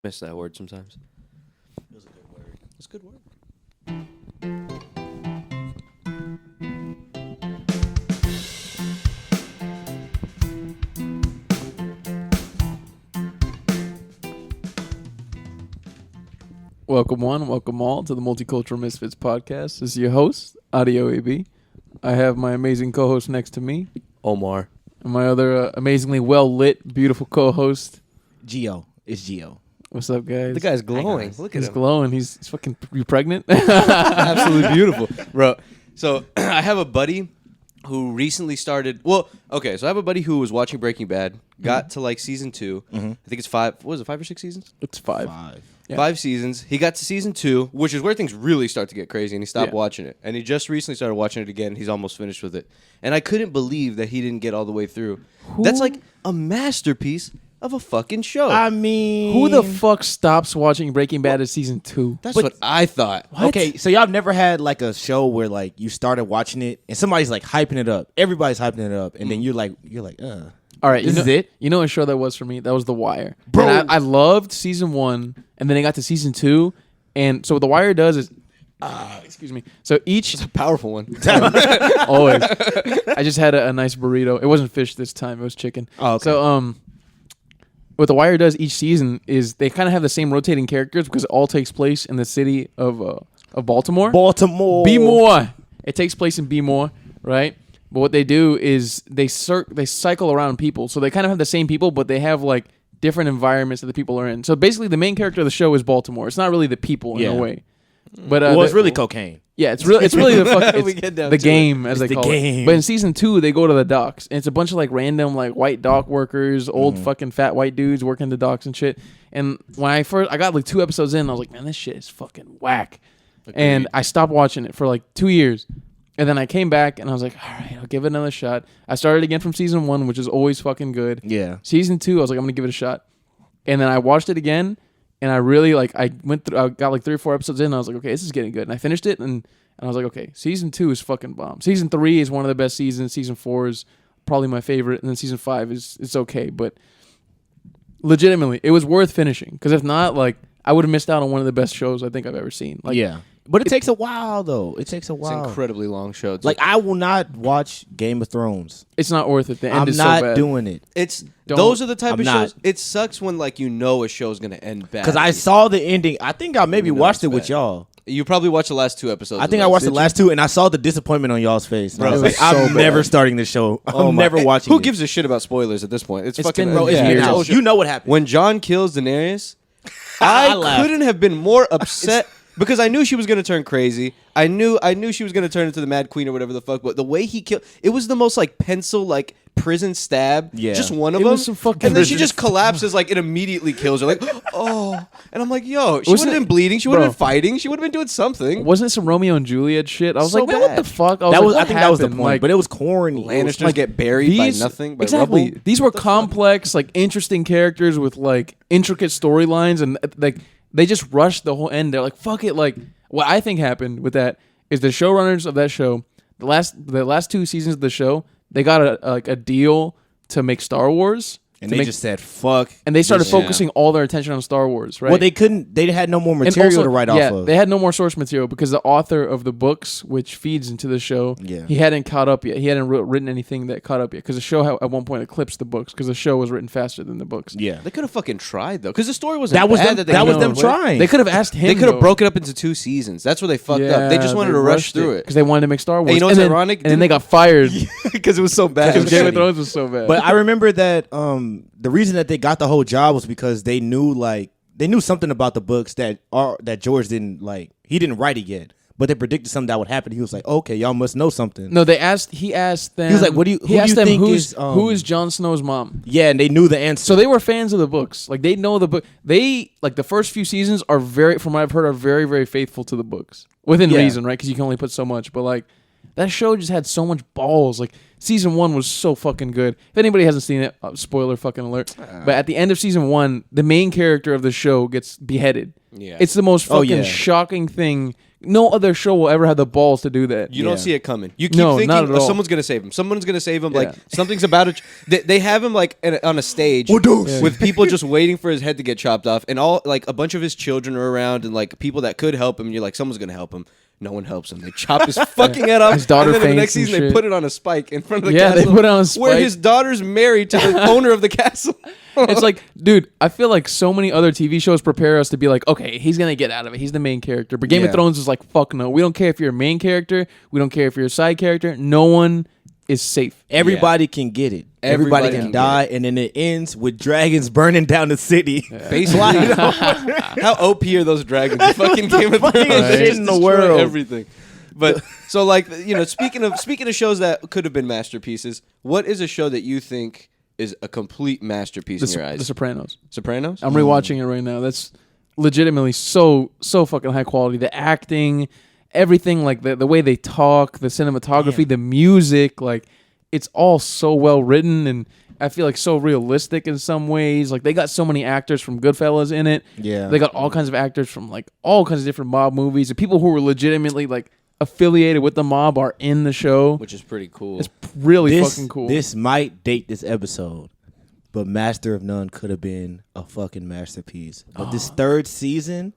Miss that word sometimes. It was a good word. It's a good word. Welcome one, welcome all to the Multicultural Misfits podcast. This is your host, Audio AB. I have my amazing co-host next to me, Omar. and my other amazingly well-lit, beautiful co-host. Gio. It's Gio. What's up, guys? The guy's glowing. Look at He's him. glowing. He's fucking. You pregnant? Absolutely beautiful, bro. So I have a buddy who recently started. Well, okay. So I have a buddy who was watching Breaking Bad, got to like season 2. I think it's 5. What was it? 5 or 6 seasons? It's 5. Yeah. 5 seasons. He got to season 2, which is where things really start to get crazy, and he stopped Yeah. watching it. And he just recently started watching it again. He's almost finished with it, and I couldn't believe that he didn't get all the way through. That's like a masterpiece of a fucking show. I mean, Who the fuck stops watching Breaking Bad at season 2? That's what I thought. Okay, so y'all have never had like a show where like you started watching it and somebody's like hyping it up. Everybody's hyping it up, and then you're like, All right, This you is know, it? You know what show that was for me? That was The Wire. Bro. And I loved season 1, and then it got to season 2, and so what The Wire does is, excuse me. So each It's a powerful one. always, I just had a nice burrito. It wasn't fish this time; it was chicken. Oh, okay. So what The Wire does each season is they kind of have the same rotating characters because it all takes place in the city of Baltimore. Baltimore. Be more. It takes place in Be More, right? But what they do is they cycle around people. So they kind of have the same people, but they have like different environments that the people are in. So basically, the main character of the show is Baltimore. It's not really the people in Yeah. a way. But Well, it's really cocaine. yeah, it's really the fuck, We it's get down the to game as It's they the call game. it. But in season 2, they go to the docks, and it's a bunch of like random like white dock workers, old fucking fat white dudes working the docks and shit. And when I got like 2 episodes in, I was like, man, this shit is fucking whack. And I stopped watching it for like 2 years. And then I came back and I was like, all right, I'll give it another shot. I started again from season 1, which is always fucking good. Yeah. Season 2, I was like, I'm gonna give it a shot. And then I watched it again, and I really like. I got like 3 or 4 episodes in, and I was like, okay, this is getting good. And I finished it, and I was like, okay, season 2 is fucking bomb. Season 3 is one of the best seasons. Season 4 is probably my favorite, and then season 5 is it's okay. But legitimately, it was worth finishing because if not, like I would have missed out on one of the best shows I think I've ever seen. Like, Yeah. But it takes a while though. It takes a It's while. an incredibly long show. It's Like I will not watch Game of Thrones. it's not worth it. The end I'm is not so bad. doing it those are the type I'm of not. shows. It sucks when like you know a show's gonna end bad. because I saw the ending. I think I maybe You know watched it's it with bad. y'all. You probably watched the last 2 episodes. I of think I those. watched the last 2, and I saw the disappointment on y'all's face. And I was It like, was so I'm never bad. starting this show. Oh I'm my- never watching. Who it. gives a shit about spoilers at this point? It's fucking. 10 Bro, it's Yeah, years. it's old. bullshit. You know what happened. When John kills Daenerys, I I laughed. couldn't have been more upset because I knew she was gonna turn crazy. I knew she was gonna turn into the Mad Queen or whatever the fuck. But the way he killed, it was the most like pencil like prison stab. Yeah. Just one of It them. was some fucking and then she prison just collapses like it immediately kills her. Like oh, and I'm like yo, she would Wasn't have it- been bleeding. She would have Bro. been fighting. She would have been doing something. Wasn't it some Romeo and Juliet shit? I was So like, man, what the bad. fuck? that like, was. what I think that was the happened? point. Like, But it was corny. It was Lannisters get buried by nothing. By exactly. rubble. These were complex, like interesting characters with like intricate storylines, and like they just rushed the whole end. They're like, "Fuck it!" Like what I think happened with that is the showrunners of that show, the last 2 seasons of the show, they got a deal to make Star Wars, and to they make- just said, "Fuck." and they started this focusing all their attention on Star Wars, right? Well, they couldn't. They had no more And material also- to write yeah, off of. they had no more source material because the author of the books, which feeds into the show, Yeah. he hadn't caught up yet. He hadn't written anything that caught up yet because the show at one point eclipsed the books because the show was written faster than the books. Yeah, They could have fucking tried though, because the story wasn't that was bad them. they That was came them up with. trying. They could have asked him. They could have though. broken up into 2 seasons. That's where they fucked up. They just wanted to rush rushed through it because they wanted to make Star Wars. And you know what's then, ironic? And then they got fired because it was so bad. because It Game was of shitty. Thrones was so bad. But I remember that the reason that they got the whole job was because they knew something about the books that George didn't like. He didn't write it yet, but they predicted something that would happen. He was like, "Okay, y'all must know something." no, he asked them. He was like, "What do you- who He do asked you them think who's is, who is Jon Snow's mom. Yeah, and they knew the answer. So they were fans of the books. Like they know the book. They like the first few seasons are from what I've heard, are very, very faithful to the books within Yeah. reason, right? Because you can only put so much. But like that show just had so much balls. Like season 1 was so fucking good. If anybody hasn't seen it, spoiler fucking alert. But at the end of season 1, the main character of the show gets beheaded. Yeah. It's the most Oh, fucking yeah. shocking thing no other show will ever have the balls to do that. You don't see it coming. You keep No, thinking, not at all. someone's gonna save him. Someone's gonna save him. Yeah. Like something's about to. They have him like on a stage with people just waiting for his head to get chopped off, and all like a bunch of his children are around, and like people that could help him. And you're like, someone's gonna help him. No one helps him. They chop his fucking head off. His daughter and then in the next faints and season, they shit. put it on a spike in front of the Yeah, castle. they put it on a where spike. his daughter's married to the owner of the castle. It's like, dude, I feel like so many other TV shows prepare us to be like, okay, he's gonna get out of it. He's the main character. But Game Yeah. of Thrones is like, fuck no. We don't care if you're a main character. We don't care if you're a side character. No one is safe. Everybody can get it. Everybody Everybody can can die, and then it ends with dragons burning down the city. Basically, how OP are those dragons? The fucking Game of Thrones Funniest they shit just in the destroy world. Everything. But so like speaking of shows that could have been masterpieces, what is a show that you think is a complete masterpiece in your The eyes? Sopranos. Sopranos. I'm rewatching it right now. That's legitimately so fucking high quality. The acting, everything, like the way they talk, the cinematography, the music, like it's all so well written, and I feel like so realistic in some ways. Like they got so many actors from Goodfellas in it. Yeah. They got all kinds of actors from like all kinds of different mob movies. And people who were legitimately like affiliated with the mob are in the show. Which is pretty cool. It's really This, fucking cool. This might date this episode, but Master of None could have been a fucking masterpiece. But this third season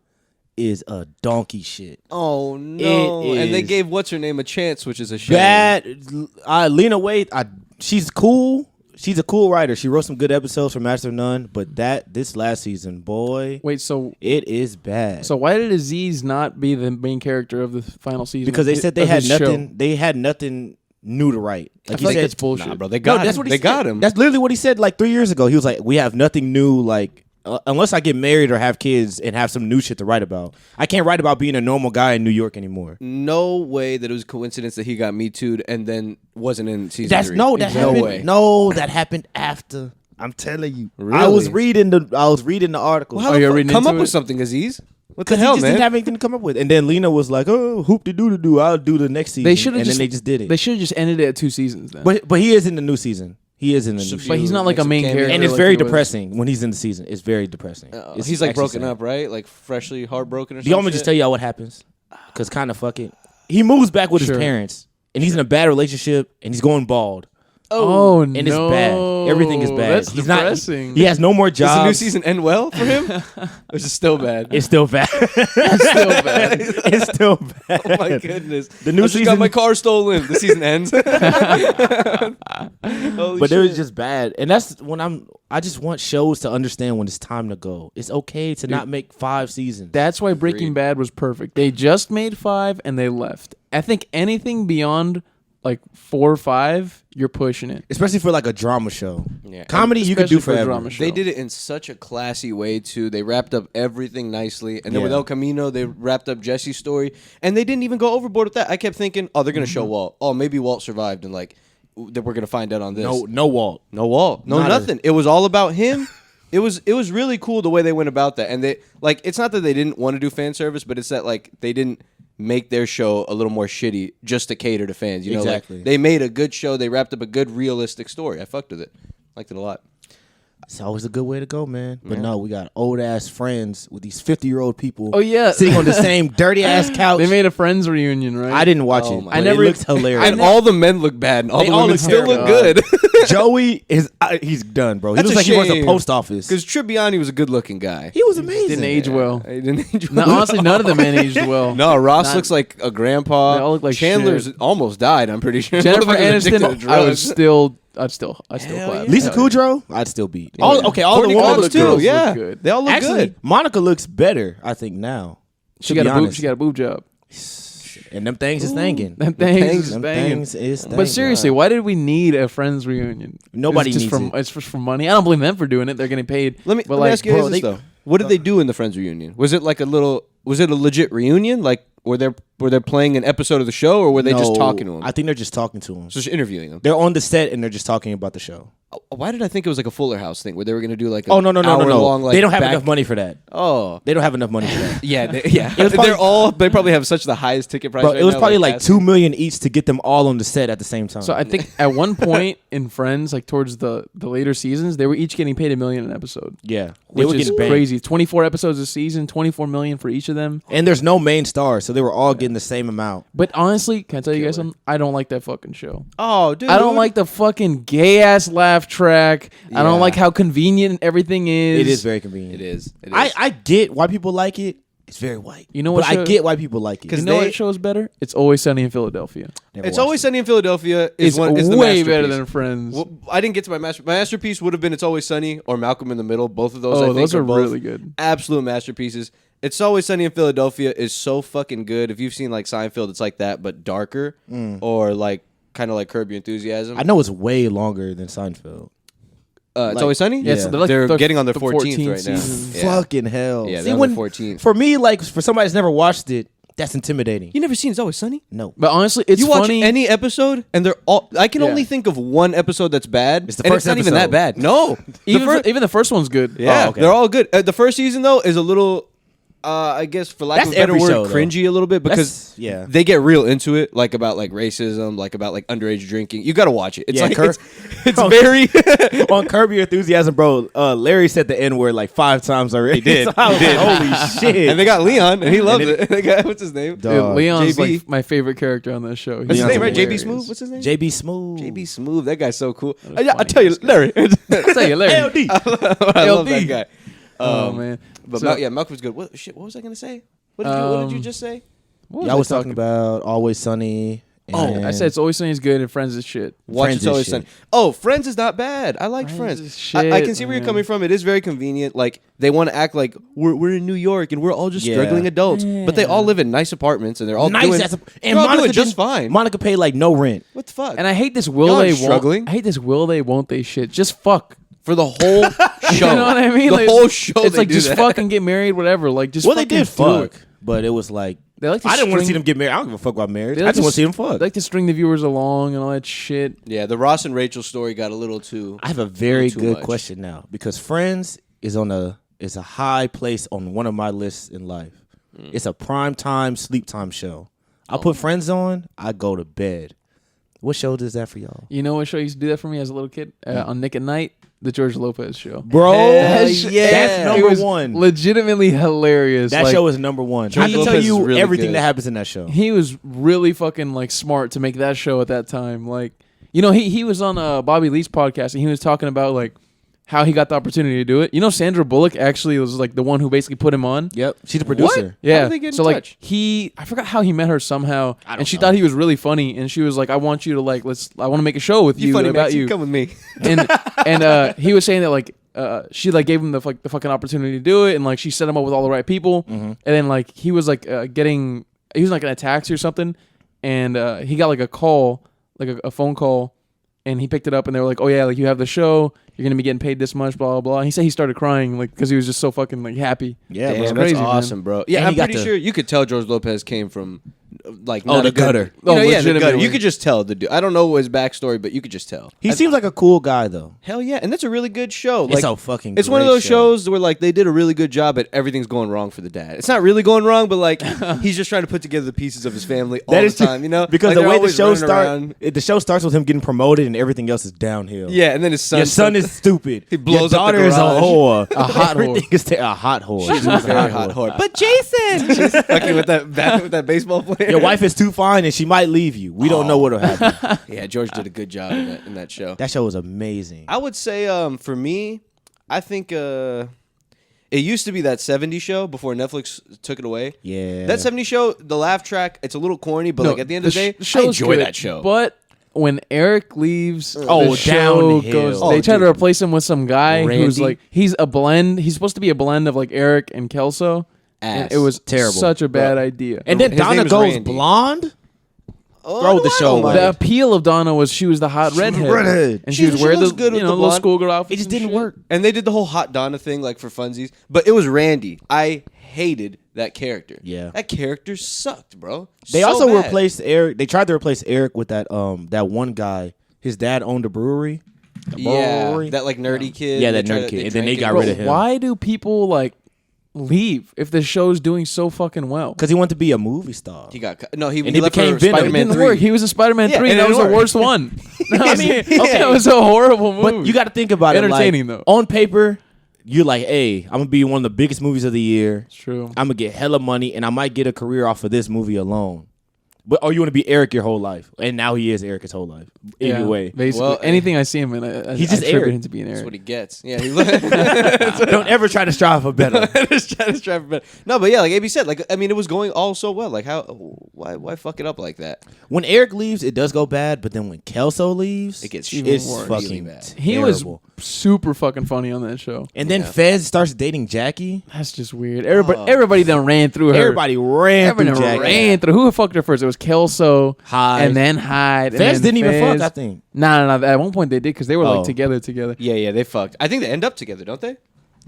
is a donkey shit. Oh no! It And they is gave what's her name a chance, which is a shame. Bad. Lena Waithe, she's cool. She's a cool writer. She wrote some good episodes for Master of None, but this last season, boy, Wait, so it is bad. why did Aziz not be the main character of the final season? Because they said they of had his show? nothing. They had nothing new to write. I Like feel he like said, that's bullshit. Nah, bro, they No, got that's him. what he They said. got him. That's literally what he said like 3 years ago. He was like, "We have nothing new. Like, unless I get married or have kids and have some new shit to write about, I can't write about being a normal guy in New York anymore." No way that it was a coincidence that he got Me Too'd and then wasn't in season That's 3. no, that no happened. way. No, that happened after. I'm telling you. I Really? was reading the article. Well, how Oh, the you're fuck- reading come into up it? with something, Aziz. What the Because hell, he just man? didn't have anything to come up with. And then Lena was like, "Oh, hoop de doo do. I'll do the next season." They should have and just. then they just did it. They should have just ended it at 2 seasons then. But he is in the new season. He is in the new season. But he's not like a main character. And it's like very he was. depressing when he's in the season. It's very depressing. He's like actually broken sad. up, right? Like freshly heartbroken or Do something. you want me to just tell y'all what happens? Because kind of fuck it. He moves back with Sure. his parents, and he's in a bad relationship, and he's going bald. Oh, And no. it's bad. Everything is bad. That's He's depressing. not. He has no more Does jobs. the new season end well for him? Or is it still bad? It's still bad. It's still bad. It's still bad. Oh my goodness! The new I just got season- my car stolen. The season ends. Holy But it was shit. just bad, and that's when I just want shows to understand when it's time to go. It's okay to not make 5 seasons. That's why Breaking Agreed. Bad was perfect. They just made 5 and they left. I think anything beyond like 4 or 5, you're pushing it. Especially for like a drama show. Yeah. Comedy you could do Especially for a forever. drama show. They did it in such a classy way too. They wrapped up everything nicely, and then with Yeah. El Camino, they wrapped up Jesse's story, and they didn't even go overboard with that. I kept thinking, oh, they're gonna show Walt. Oh, maybe Walt survived, and like that we're gonna find out on this. No Walt. No Walt. No Not a- nothing. It was all about him. It was really cool the way they went about that, and they like it's not that they didn't want to do fan service, but it's that like they didn't make their show a little more shitty just to cater to fans. You know, Exactly. like they made a good show. They wrapped up a good realistic story. I fucked with it. Liked it a lot. It's always a good way to go, man. But no, we got old ass friends with these 50-year-old people. Oh, yeah. sitting on the same dirty ass couch. They made a Friends reunion, right? I didn't watch Oh it. my but I never- It looks hilarious. And all the men look bad, and all They the all women look still terrible. look good. Joey is he's done, bro. He That's looks a like he works at shame. a post office. Because Tribbiani was a good-looking guy. He was amazing. Didn't age well. He didn't age No, well. honestly, none of the men aged well. No, Ross Not- looks like a grandpa. They all look like Chandler's shit. almost died. I'm pretty sure. Jennifer Motherfucker's addicted to Aniston, I drugs. I'd still Hell clap. yeah. Lisa Hell yeah. Kudrow, I'd still beat. Yeah. All Courtney the women Cox look too. good. girls Yeah, look good. they all look Actually, good. Monica looks better, I think now. She To got be a boob. honest. She got a boob job. And them things is thinking. Them things is Them banging. things is But thinking. seriously, why did we need a Friends reunion? Nobody it's just needs it. It's just for money. I don't blame them for doing it. They're getting paid. Let me But ask you bro, this though. What did they do in the Friends reunion? Was it like was it a legit reunion? Like were they playing an episode of the show, or were they just No, talking to him? I think they're just talking to him. Just interviewing him. They're on the set and they're just talking about the show. Why did I think it was like a Fuller House thing where they were gonna do like a Oh no. hour-long, like, they don't have back- enough money for that. Oh. They don't have enough money for that. Yeah, they probably have such the highest ticket price. Bro, right it was now, probably like casting. $2 million each to get them all on the set at the same time. So I think at one point in Friends, like towards the later seasons, they were each getting paid $1 million an episode. yeah, they Which were is getting paid. crazy. 24 episodes a season, $24 million for each of them. And there's no main star, so they were all getting the same amount. But honestly, can I tell you guys something? I don't like that fucking show. Oh, dude. I don't like the fucking gay ass laugh track. I don't Yeah. like how convenient everything is. It is very convenient. It is. It is. I get why people like it. It's very white. You know what But I show- get why people like it. You know what show is better? It's Always Sunny in Philadelphia. Never It's watched Always it. Sunny in Philadelphia. It's the way better masterpiece. than Friends. Well, I didn't get to my masterpiece would have been It's Always Sunny or Malcolm in the Middle. Both of those, I think, those are both really good. absolute masterpieces. It's Always Sunny in Philadelphia is so fucking good. If you've seen like Seinfeld, it's like that but darker, or like kind of like Curb Your Enthusiasm. I know it's way longer than Seinfeld. It's like- Always Sunny. Yeah, so Yeah. they're, They're getting on their the 14th right now. season. Yeah. Fucking hell. Yeah, See, they're on when, their 14th. For me, like for somebody that's never watched it, that's intimidating. You never seen It's Always Sunny? No. But honestly, it's You watch funny. any episode, and they're all. I can Yeah. only think of one episode that's bad. It's the and first it's not even that episode. bad. No, even the first one's good. yeah, Oh, okay. they're all good. The first season though is a little, I guess for lack That's of a better every word, show, though. cringy a little bit because That's- yeah. they get real into it, like about like racism, like about like underage drinking. You got to watch it. It's Yeah, like Kurt- it's very. On Curb Your Enthusiasm, bro, Larry said the N word like 5 times already. He did. So I was He did. like, holy shit. And they got Leon, and he loves it. They got, what's his name? Dog. Dude, Leon's JB. like my favorite character on that show. What's his Leon's name? Right? JB hilarious. Smooth. What's his name? JB Smooth. JB Smooth. That guy's so cool. That was I funny. tell you, Larry. I'll tell you, Larry. LD. I love that LD. guy. Oh man. But So- yeah, Malcolm's good. What was I gonna say? What did you just say? What Y'all I was talking about Always Sunny. And I said It's Always Sunny is good and Friends is shit. Watch Friends It's is Always shit. Sunny. Oh, Friends is not bad. I like Friends Friends. is I shit, can see where you're man. coming from. It is very convenient. Like they want to act like we're in New York and we're all just Yeah. struggling adults, but they all live in nice apartments and they're all nice doing, as a, they're and all Monica doing just didn't- fine. Monica paid like no rent. What the fuck? And I hate this Y'all will are they struggling. won't. I hate this will they won't they shit. Just fuck. For the whole show. You know what I mean? The Like, whole show. It's they like do just that. fucking get married, whatever. Like just Well, they fucking did do it. fuck, but it was like They like to I didn't want to see string- them get married. I don't give a fuck about marriage. They I like just want to see them s- fuck. They like to string the viewers along and all that shit. Yeah, the Ross and Rachel story got a little too. I have a very too good much. question now because Friends is a high place on one of my lists in life. It's a prime time sleep time show. I put Friends on, I go to bed. What show does that for y'all? You know what show used to do that for me as a little kid? On Nick at Night, the George Lopez show. Bro, Hell that's yeah. number It was one. legitimately hilarious. That Like, show is number one. George I can tell Lopez you is really everything good. that happens in that show. he was really fucking like smart to make that show at that time. Like, you know, he was on Bobby Lee's podcast and he was talking about like how he got the opportunity to do it. You know, Sandra Bullock actually was like the one who basically put him on. Yep, she's the producer. Yeah. How did they get in so like touch? I forgot how he met her somehow, I don't and she know. thought he was really funny, and she was like, "I want you to like I want to make a show with you, You funny, about Max. you." Come with me. and he was saying that like she like gave him the fucking opportunity to do it, and like she set him up with all the right people, and then like he was like he was like in a taxi or something, and he got like a call, like a phone call, and he picked it up, and they were like, "Oh yeah, like you have the show, you're gonna be getting paid this much, blah blah blah." And he said he started crying like because he was just so fucking like happy. Yeah, Damn, bro. that's crazy, man. awesome, bro. Yeah, And I'm he got pretty the- sure you could tell George Lopez came from like Oh, not the a good- gutter. You know, Oh, yeah, the gutter. legitimately. You could just tell the dude. I don't know his backstory, but you could just tell. He seems like a cool guy though. Hell yeah, and that's a really good show. It's a fucking It's one of great those show. shows where like they did a really good job, but everything's going wrong for the dad. It's not really going wrong, but like he's just trying to put together the pieces of his family all That the is true, time. You know, because Like, the they're way the always show running starts, around. the show starts with him getting promoted, and everything else is downhill. Yeah, and then his son. Your son is stupid. He blows Your up the daughter is a garage. whore. A hot Everything whore. is a hot whore. She's a very hot whore. But Jason, she's fucking with that baseball player. Your wife is too fine, and she might leave you. We don't know what'll happen. Yeah, George did a good job in that show. That show was amazing. I would say for me, I think it used to be that 70s show before Netflix took it away. Yeah, That 70s show, the laugh track, it's a little corny, but like at the end of the day, I show's enjoy good, that show. But when Eric leaves, Oh, the show downhill. goes. Oh, They try to dude. replace him with some guy who's Randy? like he's a blend. He's supposed to be a blend of like Eric and Kelso. And Ass. it was Terrible. such a bad idea. and then His Donna name is goes Randy. blonde. Oh, Throw no, the I show don't away. mind. the appeal of Donna was she was the hot She was redhead, redhead. and she was She wearing looks the good with the little blonde. schoolgirl outfits. It just and didn't shit. work. And they did the whole hot Donna thing, like for funsies. But it was Randy. I hated that character. Yeah. That character sucked, bro. They So also bad. replaced Eric. They tried to replace Eric with that one guy. His dad owned a brewery. Debauchery. that like nerdy kid. Yeah, They that tried nerd to- kid. And then drank they it. got Bro, rid of him. why do people like leave if the show's doing so fucking well? Because he wanted to be a movie star. He got no. He he left became for Venom. It Spider-Man didn't 3. work. He was in Spider-Man Yeah, 3, and and that it was the worked. worst one. I mean, Yeah. that was a horrible movie. But you got to think about it. Entertaining, Like, though. on paper, you're like, hey, I'm gonna be one of the biggest movies of the year. It's true. I'm gonna get hella money, and I might get a career off of this movie alone. But you want to be Eric your whole life, and now he is Eric his whole life. Anyway, basically, Well, anything I see him in, I He's just attribute Eric. him to being That's Eric. what he gets. Yeah. He don't ever try to strive for better. Just trying to strive for better. No, but yeah, like AB said, like I mean, it was going all so well. Like why fuck it up like that? When Eric leaves, it does go bad, but then when Kelso leaves, It gets even it's worse. fucking Really bad. He was terrible. super fucking funny on that show. And then Fez starts dating Jackie. That's just weird. Everybody done ran through her. Everybody ran through Everybody Jackie. ran through. Who fucked her first? It was Kelso, Hyde. and then Hyde. Fez and then didn't even Fez. fuck, I think. Nah. At one point they did because they were Oh. like together. Yeah, they fucked. I think they end up together, don't they?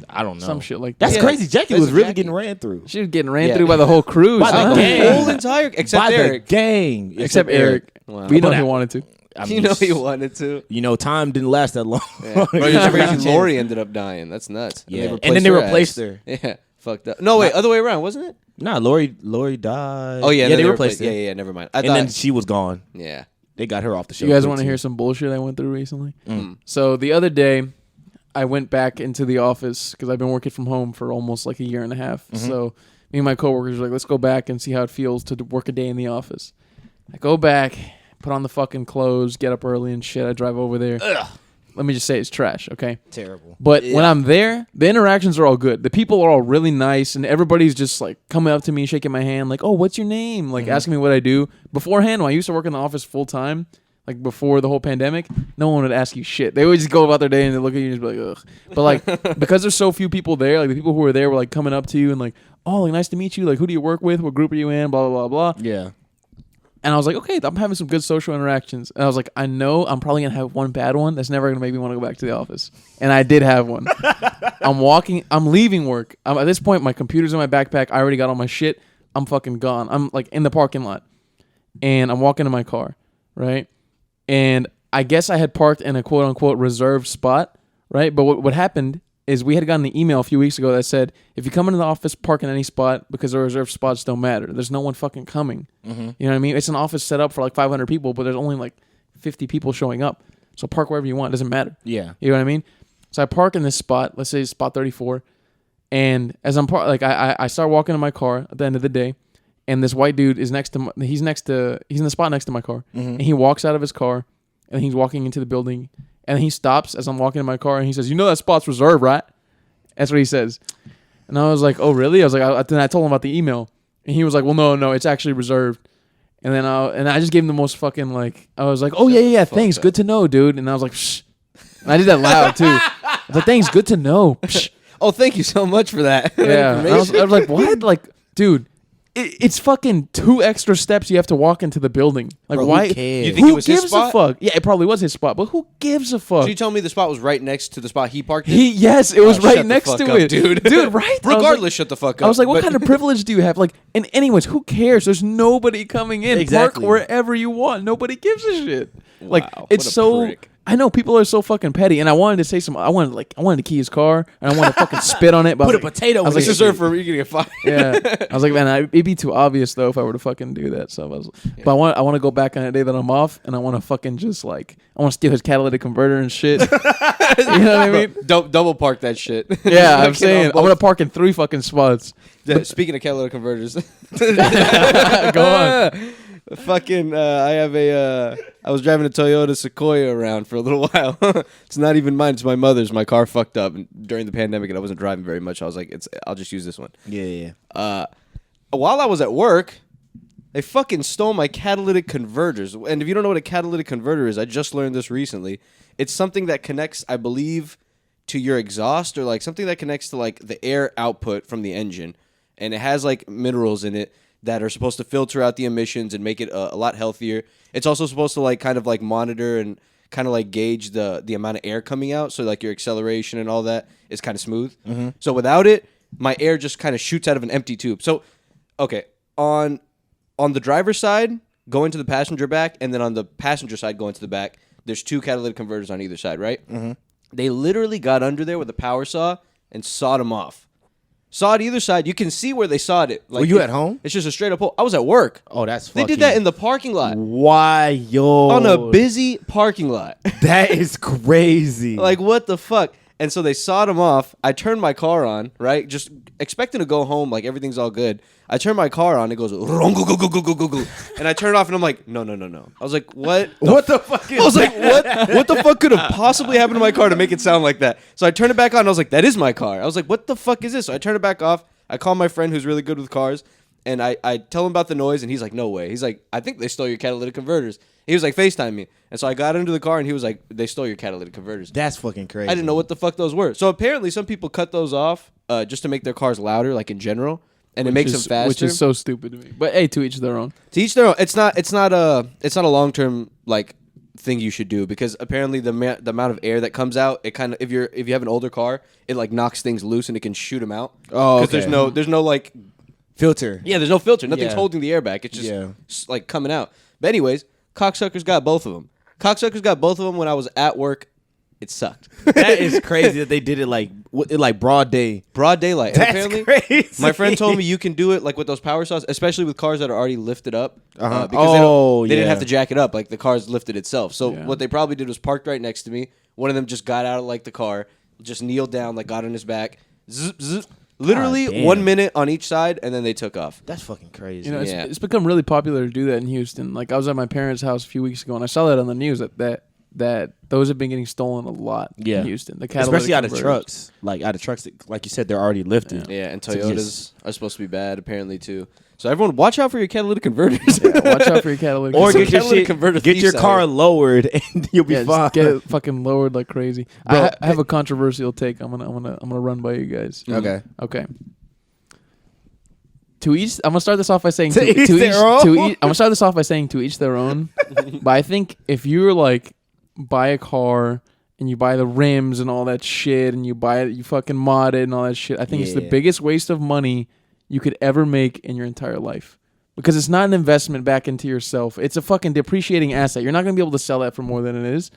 I don't know. Some shit like That's that. Yeah. crazy. Jackie Fez was and really Jackie. getting ran through. She was getting ran Yeah. through by the whole cruise. By the huh? gang. Whole entire except By Eric. the gang. Except Eric. Wow. We know But he I- wanted to. I You mean, know he wanted to. You know, time didn't last that long. Yeah. Bro, you never see Lori ended up dying. That's nuts. Yeah. And then they replaced ass. her. Yeah, fucked up. No, wait, other way around, wasn't it? Nah, Lori died. Oh yeah, yeah, no, they replaced her. Yeah, never mind. I And thought. then she was gone. Yeah. They got her off the show. You guys quick, want to too. hear some bullshit I went through recently? Mm. So the other day, I went back into the office because I've been working from home for almost like a year and a half. So me and my coworkers were like, let's go back and see how it feels to work a day in the office. I go back, put on the fucking clothes, get up early and shit. I drive over there. Let me just say it's trash, okay? Terrible. But when I'm there, the interactions are all good. The people are all really nice, and everybody's just like coming up to me, shaking my hand, like, "Oh, what's your name?" Like asking me what I do. Beforehand, when I used to work in the office full time, like before the whole pandemic, no one would ask you shit. They would just go about their day and they look at you and just be like, "Ugh." But like because there's so few people there, like the people who were there were like coming up to you and like, "Oh, like nice to meet you. Like who do you work with? What group are you in? Blah blah blah blah." Yeah. And I was like, okay, I'm having some good social interactions. And I was like, I know I'm probably going to have one bad one that's never going to make me want to go back to the office. And I did have one. I'm leaving work. At this point, my computer's in my backpack. I already got all my shit. I'm fucking gone. I'm like in the parking lot. And I'm walking to my car, right? And I guess I had parked in a quote unquote reserved spot, right? But what happened is we had gotten the email a few weeks ago that said, if you come into the office, park in any spot because the reserved spots don't matter. There's no one fucking coming. You know what I mean? It's an office set up for like 500 people, but there's only like 50 people showing up. So park wherever you want. It doesn't matter. Yeah. You know what I mean? So I park in this spot, let's say spot 34. And as I'm I start walking to my car at the end of the day, and this white dude is he's in the spot next to my car. And he walks out of his car and he's walking into the building. And he stops as I'm walking in my car and he says, "You know that spot's reserved, right?" That's what he says. And I was like, "Oh, really?" I was like, then I told him about the email. And he was like, "Well, no, it's actually reserved." And then I just gave him the most fucking like, I was like, "Oh, yeah, thanks. Good to know, dude." And I was like, "Shh." And I did that loud too. I was like, "Thanks, good to know." Psh. Oh, thank you so much for that. Yeah. I was like, "What?" Like, dude. It's fucking 2 extra steps you have to walk into the building. Like, Bro, who why? cares? You think Who it was his gives spot? a fuck? Yeah, it probably was his spot, but who gives a fuck? So you told me the spot was right next to the spot he parked in? Yes, it was Oh, right shut the next fuck to up, it, dude. Right? Regardless, shut the fuck up. I was like, what But- kind of privilege do you have? Like, and anyways, who cares? There's nobody coming in. Exactly. Park wherever you want. Nobody gives a shit. Like, Wow, it's what a so. prick. I know people are so fucking petty, and I wanted to say some. I wanted to key his car, and I wanted to fucking spit on it. But I Put was a potato I was in like, It's it. reserved for you gonna get fired. yeah. I was like, man, it'd be too obvious though if I were to fucking do that. So I was, but I want to go back on a day that I'm off, and I want to fucking just like, I want to steal his catalytic converter and shit. You know what I mean? Double park that shit. Yeah, I'm Get saying on I'm both. gonna park in 3 fucking spots. Speaking of catalytic converters, Go on. fucking, I was driving a Toyota Sequoia around for a little while. It's not even mine; it's my mother's. My car fucked up during the pandemic, and I wasn't driving very much. I was like, I'll just use this one. Yeah. While I was at work, they fucking stole my catalytic converters. And if you don't know what a catalytic converter is, I just learned this recently. It's something that connects, I believe, to your exhaust, or like something that connects to like the air output from the engine, and it has like minerals in it that are supposed to filter out the emissions and make it a lot healthier. It's also supposed to like kind of like monitor and kind of like gauge the amount of air coming out, so like your acceleration and all that is kind of smooth. So without it, my air just kind of shoots out of an empty tube. So okay, on the driver's side, going to the passenger back, and then on the passenger side, going to the back, there's 2 catalytic converters on either side, right? Mm-hmm. They literally got under there with a power saw and sawed them off. Sawed either side. You can see where they sawed it. Like, Were you at home? It's just a straight up hole. I was at work. Oh, that's They fucking... did that in the parking lot. Why, yo? On a busy parking lot. That is crazy. Like, what the fuck? And so they sawed them off. I turned my car on, right? Just expecting to go home, like everything's all good. I turn my car on, it goes, and I turn it off, and I'm like, no. I was like, what? What the fuck is I was like, that? what the fuck could have possibly happened to my car to make it sound like that? So I turned it back on, and I was like, that is my car. I was like, what the fuck is this? So I turned it back off. I call my friend who's really good with cars, and I tell him about the noise, and he's like, no way. He's like, I think they stole your catalytic converters. He was like, FaceTime me. And so I got into the car, and he was like, they stole your catalytic converters. That's fucking crazy. I didn't know what the fuck those were. So apparently some people cut those off just to make their cars louder, like in general, and it makes them faster. Which is so stupid to me. But hey, to each their own. To each their own. It's not a long term like thing you should do, because apparently the amount of air that comes out, it kind of, if you have an older car, it like knocks things loose and it can shoot them out. Oh, okay. Because there's no like filter. Yeah, there's no filter. Nothing's Yeah. holding the air back. It's just like coming out. But anyways, cocksuckers got both of them. Cocksuckers got both of them when I was at work. It sucked. That is crazy that they did it like broad day. Broad daylight. And That's apparently, crazy. my friend told me you can do it like with those power saws, especially with cars that are already lifted up. Uh-huh. Because they didn't yeah. have to jack it up. Like the car's lifted itself. So Yeah. what they probably did was parked right next to me. One of them just got out of like the car, just kneeled down, like got on his back. Zip, zip. Literally damn. 1 minute on each side, and then they took off. That's fucking crazy. You know, Yeah. it's become really popular to do that in Houston. Like I was at my parents' house a few weeks ago, and I saw that on the news that those have been getting stolen a lot in Houston. The catalytic especially out of converters. trucks. Like out of trucks that, like you said, they're already lifted. Yeah, and So Toyotas just- are supposed to be bad apparently too. So everyone, watch out for your catalytic converters. Watch out for your catalytic. Or Some get your catalytic shit, converter get your thieves out car here. lowered and you'll be yeah, fine. just get it fucking lowered like crazy. Bro, I have a controversial take. I'm gonna run by you guys. Okay. Okay. To each, I'm gonna start this off by saying To each their own? I'm gonna start this off by saying to each their own. But I think if you're like buy a car and you buy the rims and all that shit and you buy it, you fucking mod it and all that shit, I think it's the Yeah. biggest waste of money you could ever make in your entire life. Because it's not an investment back into yourself. It's a fucking depreciating asset. You're not gonna be able to sell that for more than it is.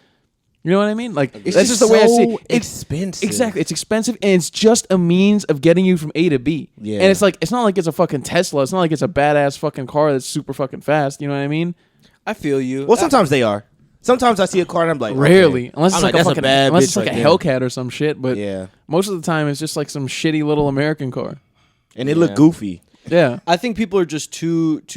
You know what I mean? Like It's that's just the way I see it. It's expensive. exactly. It's expensive, and it's just a means of getting you from A to B. Yeah. And it's like it's not like it's a fucking Tesla. It's not like it's a badass fucking car that's super fucking fast. You know what I mean? I feel you. Well, sometimes they are. Sometimes I see a car and I'm like, Rarely, okay. unless it's I'm like a that's fucking, bad unless bitch it's like right a there. Hellcat or some shit. But Yeah, most of the time, it's just like some shitty little American car. and it look goofy. Yeah. I think people are just too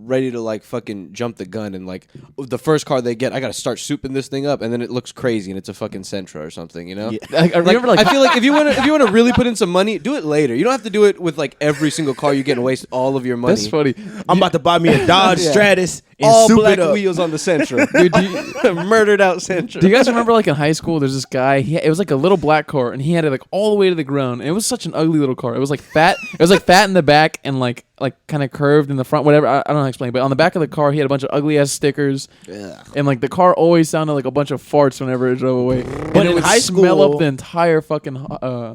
ready to like fucking jump the gun and like the first car they get, I gotta start souping this thing up, and then it looks crazy and it's a fucking Sentra or something, you know? I remember like I feel like if you want to really put in some money, do it later. You don't have to do it with like every single car you get and waste all of your money. that's funny. I'm about to buy me a Dodge Yeah. Stratus and All soup black it up. wheels on the Sentra. Dude, Murdered out Sentra. do you guys remember like in high school? There's this guy. It was like a little black car, and he had it like all the way to the ground. And it was such an ugly little car. It was like fat. It was like fat in the back and like kind of curved in the front. Whatever. I don't know how to explain. But on the back of the car, he had a bunch of ugly ass stickers. Yeah. And like the car always sounded like a bunch of farts whenever it drove away. But And it in would high smell school- up the entire fucking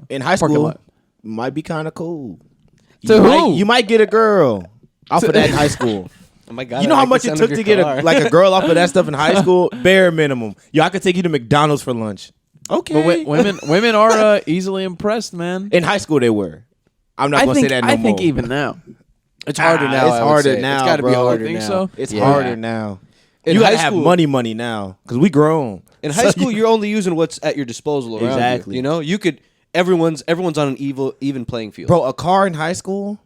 In high parking school, lot. might be kind of cool. To who? You might get a girl off of that in high school. Oh my god! You know I how like much the it sound took of to your get car. a girl off of that stuff in high school? Bare minimum. Yo, I could take you to McDonald's for lunch. Okay. But women are easily impressed, man. In high school, they were. I'm not gonna say that no I more. think even now. It's harder now. It's I would harder say. now. It's got to be bro. harder Think now. so? It's Yeah. harder now. In You gotta high have school- money now because we grown. In high school, you're only using what's at your disposal around Exactly. you. You know, you could. Everyone's on an even playing field. Bro, a car in high school,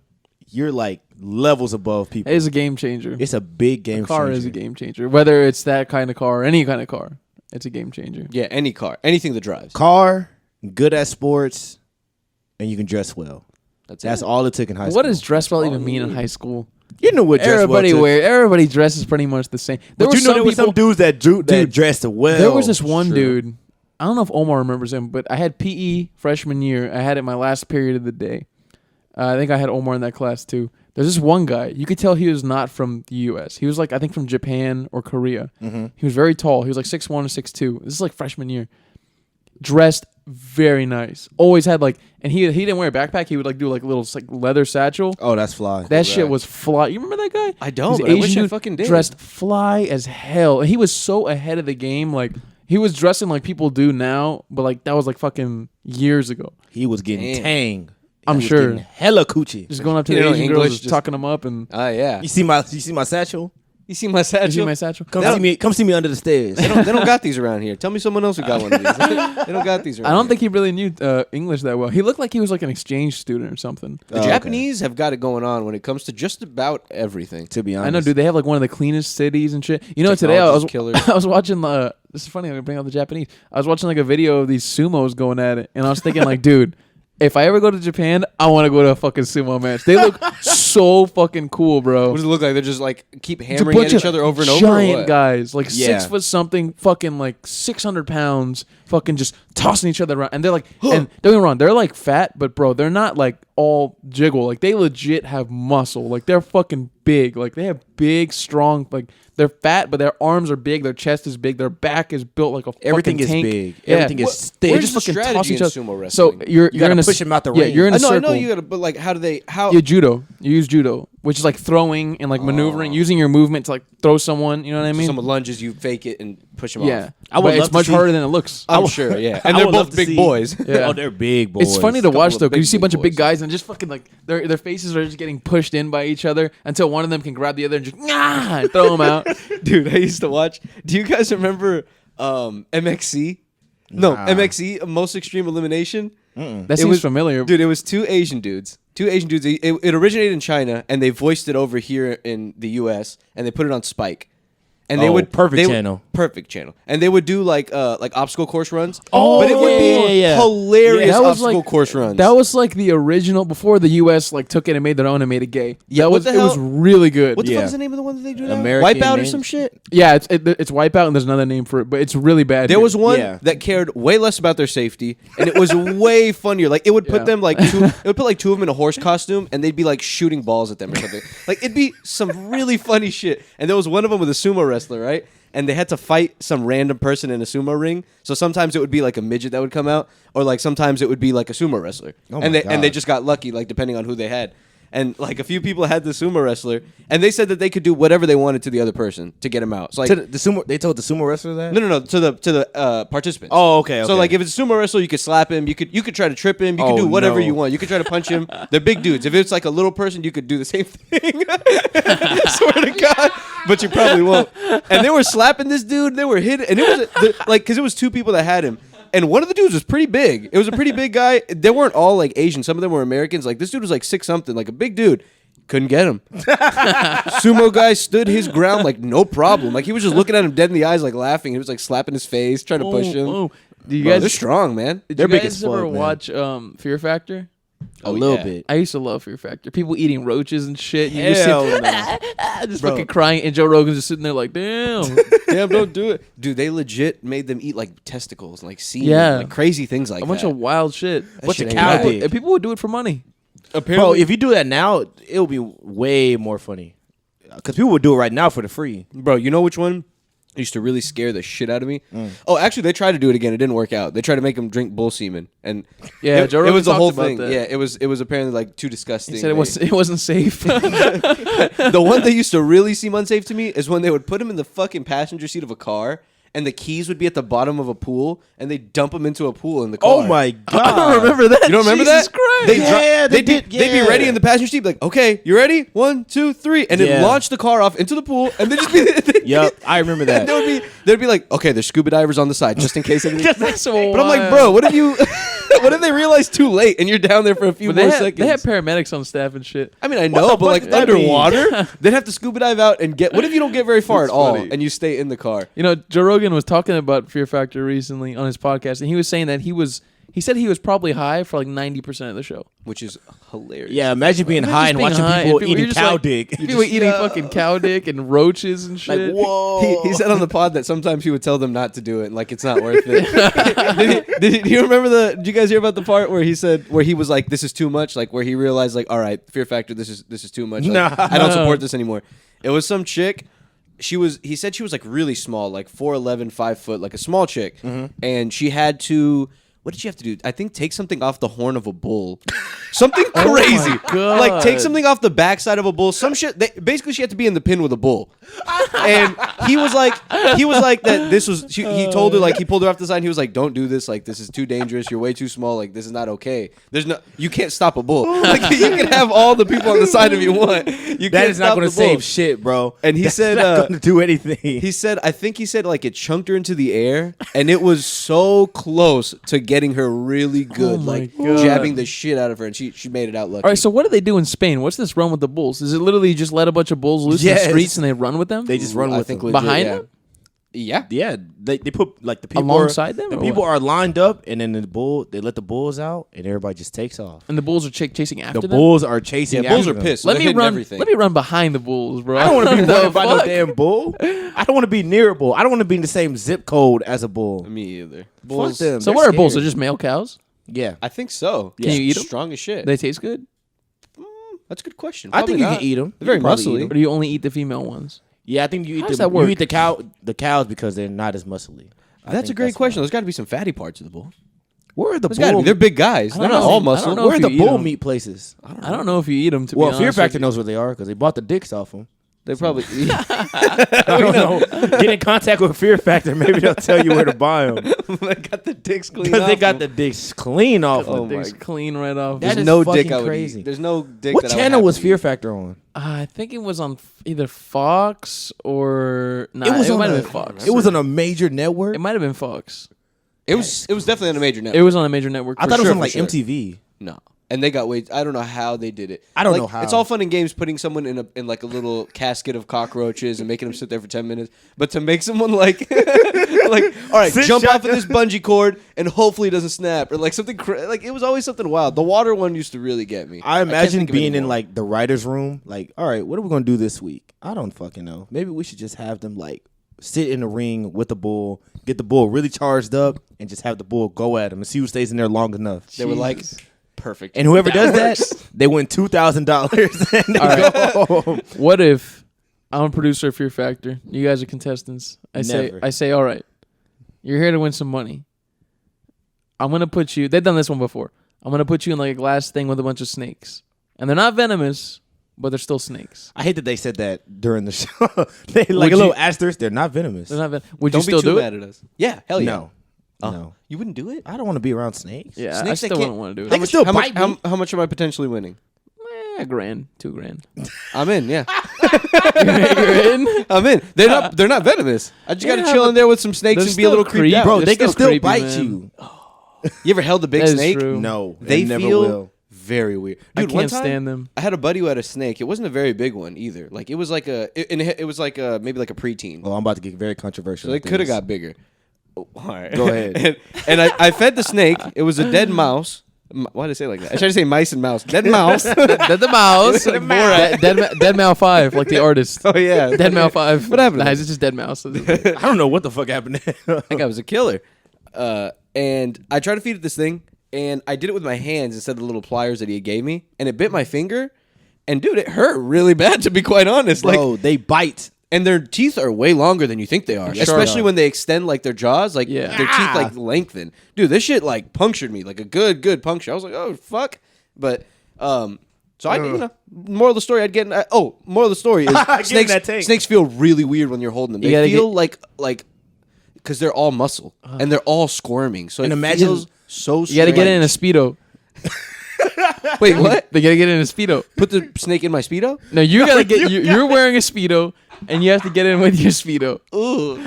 you're like levels above people. It is a game changer. It's a big game A car changer. is a game changer. Whether it's that kind of car or any kind of car, it's a game changer. Yeah, any car, anything that drives. Car, good at sports, and you can dress well. That's That's it. all it took in high school. What does dress well even mean in high school? You know what dress well took. Everybody dresses pretty much the same. But you know there were some dudes that Dude, dressed well. There was this one Sure. dude. I don't know if Omar remembers him, but I had PE freshman year. I had it my last period of the day. I think I had Omar in that class too. There's this one guy. You could tell he was not from the U.S. He was like, I think from Japan or Korea. Mm-hmm. He was very tall. He was like 6'1" or 6'2". This is like freshman year. Dressed very nice. Always had like, and he didn't wear a backpack. He would like do like a little like leather satchel. Oh, that's fly. That shit was fly. You remember that guy? I don't, He's but I wish I dude, fucking did. Dressed fly as hell. And he was so ahead of the game. Like he was dressing like people do now, but like that was like fucking years ago. He was getting Damn. tang. I'm was sure. getting hella coochie. Just going up to You the know, Asian English, girls, just- talking them up, and Yeah. You see my satchel? You see my satchel? you see my satchel. Come see me under the stairs. They don't got these around here. Tell me someone else who got one of these. They don't got these around I don't here. think he really knew English that well. He looked like he was like an exchange student or something. The Japanese have got it going on when it comes to just about everything. To be honest, I know, dude. They have like one of the cleanest cities and shit. You know, today I was Technology's killer. I was watching. This is funny. I'm gonna bring out the Japanese. I was watching like a video of these sumos going at it, and I was thinking like, dude, if I ever go to Japan, I want to go to a fucking sumo match. They look so fucking cool, bro. What does it look like? They're just like keep It's a hammering at bunch each of other over and over. giant or what? guys, like Yeah. 6 foot something, fucking like 600 pounds, fucking just tossing each other around. And they're like, and don't get me wrong, they're like fat, but bro, they're not like all jiggle. Like they legit have muscle. Like they're fucking big. Like they have big, strong. Like they're fat, but their arms are big. Their chest is big. Their back is built like a everything fucking is tank. big. Yeah. Everything is Where's thick. They just the fucking toss strategy each in other. sumo So wrestling? you're gotta in a push 'em out the yeah, ring. you're in a I know, circle. you gotta. But like, how do they? How? You judo. You use judo, which is like throwing and like maneuvering, using your movement to like throw someone. You know what I mean? Someone lunges, you fake it and push them yeah. off. I would But love it's to much see- harder than it looks. I'm sure, yeah. And I they're would love both to big see- boys. Yeah. Oh, they're big boys. It's funny to couple watch of though, because you big see a bunch of big boys. guys and just fucking like their faces are just getting pushed in by each other until one of them can grab the other and just throw them out. Dude, I used to watch. Do you guys remember MXC? No, Nah. MXC, Most Extreme Elimination. That seems familiar. Dude, it was two Asian dudes. It originated in China, and they voiced it over here in the U.S. and they put it on Spike. And they Oh, would perfect they would- channel. perfect channel, and they would do like obstacle course runs. Oh, but it would be yeah. hilarious That was obstacle like- course runs. That was like the original before the U.S. like took it and made their own and made it gay. Yeah, that what was the it was hell- really good. what the Yeah. fuck is the name of the one that they do now? American Wipeout or name- some shit. Yeah, it's Wipeout and there's another name for it, but it's really bad. There was one Yeah. that cared way less about their safety, and it was way funnier. Like it would put Yeah. them like two, it would put like two of them in a horse costume, and they'd be like shooting balls at them or something. Like it'd be some really funny shit. And there was one of them with a sumo wrestler, right? And they had to fight some random person in a sumo ring. So sometimes it would be like a midget that would come out, or like sometimes it would be like a sumo wrestler. Oh and my they God. just got lucky, like depending on who they had. And like a few people had the sumo wrestler, and they said that they could do whatever they wanted to the other person to get him out. So like, To the sumo, they told the sumo wrestler that. no, to the participants. Oh, okay. So like if it's a sumo wrestler, you could slap him. You could try to trip him. You could Oh, do whatever no. you want. You could try to punch him. They're big dudes. If it's like a little person, you could do the same thing. Swear to God, but you probably won't. And they were slapping this dude. They were hitting, and it was like because it was two people that had him. And one of the dudes was pretty big. It was a pretty big guy. They weren't all like Asian. Some of them were Americans. Like this dude was like 6 something, like a big dude. Couldn't get him. Sumo guy stood his ground like no problem. Like he was just looking at him dead in the eyes, like laughing. He was like slapping his face, trying to push him. Oh. Do you Bro, guys they're strong, man. Did They're you big guys as fuck, ever man. watch Fear Factor? A little yeah. bit. I used to love Fear Factor. People eating roaches and shit. You just Hell see, no. just Bro. fucking crying, and Joe Rogan's just sitting there like, damn. Damn, don't do it, dude. They legit made them eat like testicles, like semen, Yeah. like crazy things like A bunch that. of wild shit. Bunch shit of ain't cow right. dick. And people would do it for money. Bro, Apparently, if you do that now, it'll be way more funny. Because people would do it right now for the free. bro, you know which one used to really scare the shit out of me? Mm. Oh, actually, they tried to do it again. It didn't work out. They tried to make him drink bull semen, and Yeah, it, Joe it Rogan was the talked whole about thing. that. Yeah, it was apparently like too disgusting. He said it wasn't safe. The one that used to really seem unsafe to me is when they would put him in the fucking passenger seat of a car, and the keys would be at the bottom of a pool, and they dump him into a pool in the car. Oh my God. I don't remember that. You don't remember Jesus that? Christ. They Yeah, they they'd did, be, they'd be yeah. ready in the passenger seat, like, okay, you ready? 1, 2, 3, and then Yeah. launch the car off into the pool, and then just be. Yep, I remember that. And they'd be like, okay, there's scuba divers on the side just in case anything. That's so But I'm like, bro, what if you? What if they realize too late and you're down there for a few But more they had, seconds? they had paramedics on staff and shit. I mean, I What know, the but fuck like does that mean? underwater, they'd have to scuba dive out and get. What if you don't get very far That's at all funny. and you stay in the car? You know, Joe Rogan was talking about Fear Factor recently on his podcast, and he was saying that he said he was probably high for like 90% of the show. Which is hilarious. Yeah, imagine being Imagine high and being watching high people and you're eating just cow like- dick. People eating fucking cow dick and roaches and shit. Like, whoa. He said on the pod that sometimes he would tell them not to do it, and like it's not worth it. Do you remember Did you guys hear about the part where he said where he was like, "This is too much," like where he realized like, "All right, Fear Factor, this is too much. Like, Nah. I don't support this anymore." It was some chick. He said she was like really small, like 4'11", 5 foot, like a small chick, and she had to. what did she have to do? I think take something off the horn of a bull. Something crazy. God. Like take something off the backside of a bull. Some shit. Basically, she had to be in the pen with a bull. And he was like that. This was. He told her, like, he pulled her off the side. And he was like, "Don't do this. Like, this is too dangerous. You're way too small. Like, this is not okay. You can't stop a bull. Like, you can have all the people on the side if you want. That is not going to save shit, bro. And he said, not going to do anything. I think he said like it chunked her into the air, and it was so close to getting her really good, like God. jabbing the shit out of her, and she made it out lucky. All right, so what do they do in Spain? What's this run with the bulls? Is it literally just let a bunch of bulls loose in the streets and they run with them? They just run with them. legit, Behind yeah. them? Yeah. Yeah, they put like the people Alongside them, The or people what? are lined up, and then they let the bulls out, and everybody just takes off. And the bulls are chasing after The them? bulls are chasing. Yeah, bulls after are them. pissed. So Let they're me hitting run. everything. Let me run behind the bulls, bro. I don't want to be The running by no fuck? damn bull. I don't want to be near a bull. I don't want to be in the same zip code as a bull. Me either. Fuck them. So They're what are bulls? scary. They're just male cows. Yeah, I think so. Can you eat 'em? Strong as shit. They taste good, That's a good question. I think Probably you not. can eat them. They're very muscly. or do you only eat the female ones? Yeah, I think you eat How does that you work? eat the cows because they're not as muscly. I That's a think great question. why. There's got to be some fatty parts of the bull. Where are the There's got to bull? be. They're big guys. I They're don't not know. all I don't muscle. know. Where are if the you eat bull 'em. meat places? I don't know if you eat them. To Well, be Fear honest Factor with you. knows where they are because they bought the dicks off them. They probably. I don't know. Get in contact with Fear Factor. Maybe they'll tell you where to buy them They got the dicks clean. because they off got them. the dicks clean off Oh them. my Dicks clean right off. That There's is no dick fucking I would crazy. eat. There's no dick. What that I would channel was happily Fear eat. Factor on? I think it was on either Fox or It was on might a, have been Fox. It was on a major network. It might have been Fox. It was definitely on a major It network. was on a major network. I for thought it was sure, on for like sure. MTV. No. And they got way. I don't know how they did it. I don't Like, know how. It's all fun and games putting someone in like a little casket of cockroaches and making them sit there for 10 minutes. But to make someone like all right, Sit jump shot- off of this bungee cord and hopefully it doesn't snap or like something like it was always something wild. The water one used to really get me. I can't imagine think of being in anymore. like the writer's room. Like, all right, what are we gonna do this week? I don't fucking know. Maybe we should just have them like sit in the ring with the bull, get the bull really charged up, and just have the bull go at him and see who stays in there long enough. They were like perfect. And whoever does that, they win $2,000 and they go home. What if I'm a producer of Fear Factor? You guys are contestants. Never. I say, all right, you're here to win some money. I'm gonna put you. They've done this one before. I'm gonna put you in like a glass thing with a bunch of snakes, and they're not venomous, but they're still snakes. I hate that they said that during the show. They like Would a little you- asterisk. They're not venomous. They're not Would Don't you still be too do mad it? at us. Yeah, hell yeah. No. No. You wouldn't do it? I don't want to be around snakes. Yeah, I Snakes, they still can't- wouldn't want to do They it. can still how, bite much, me. how much am I potentially winning? $1,000, $2,000. I'm in, yeah. You're in. I'm in. They're not venomous. I just gotta Yeah, chill but in there with some snakes they're and be a still little creeped creepy. out. Bro, They're they can still still creepy, bite man. you. You ever held a big That is snake? true. No, They never feel will. very weird. I Dude, one can't time, stand them. I had a buddy who had a snake. It wasn't a very big one either. Like it was like it was like maybe like a preteen. Oh, I'm about to get very controversial. So they with could have this. got bigger. Oh, all right. Go ahead. and I fed the snake. It was a dead mouse. Why did I say it like that? I tried to say mice and mouse. Dead mouse. Dead the mouse. Like Borat. Dead Mouse 5, like the artist. Oh yeah. Dead Mouse 5. What happened to Nah, him? it's just Dead Mouse. I don't know what the fuck happened there. That guy was a killer. And I tried to feed it this thing, and I did it with my hands instead of the little pliers that he gave me, and it bit my finger. And dude, it hurt really bad, to be quite honest. Bro, Like, they bite. and their teeth are way longer than you think they are, Sure especially are. when they extend like their jaws. Like Yeah. their teeth like lengthen. Dude, this shit like punctured me like a good puncture. I was like, oh fuck. But so I moral of the story, I'd get. Moral of the story is Give him snakes. that take. Snakes feel really weird when you're holding them. You They gotta feel like because they're all muscle and they're all squirming. So And it imagine- feels so. You got to get it in a strange. Speedo. Wait, what? They got to get it in a Speedo. Put the snake in my speedo? No, you got to get. You're wearing a Speedo, and you have to get in with your Speedo. Ugh.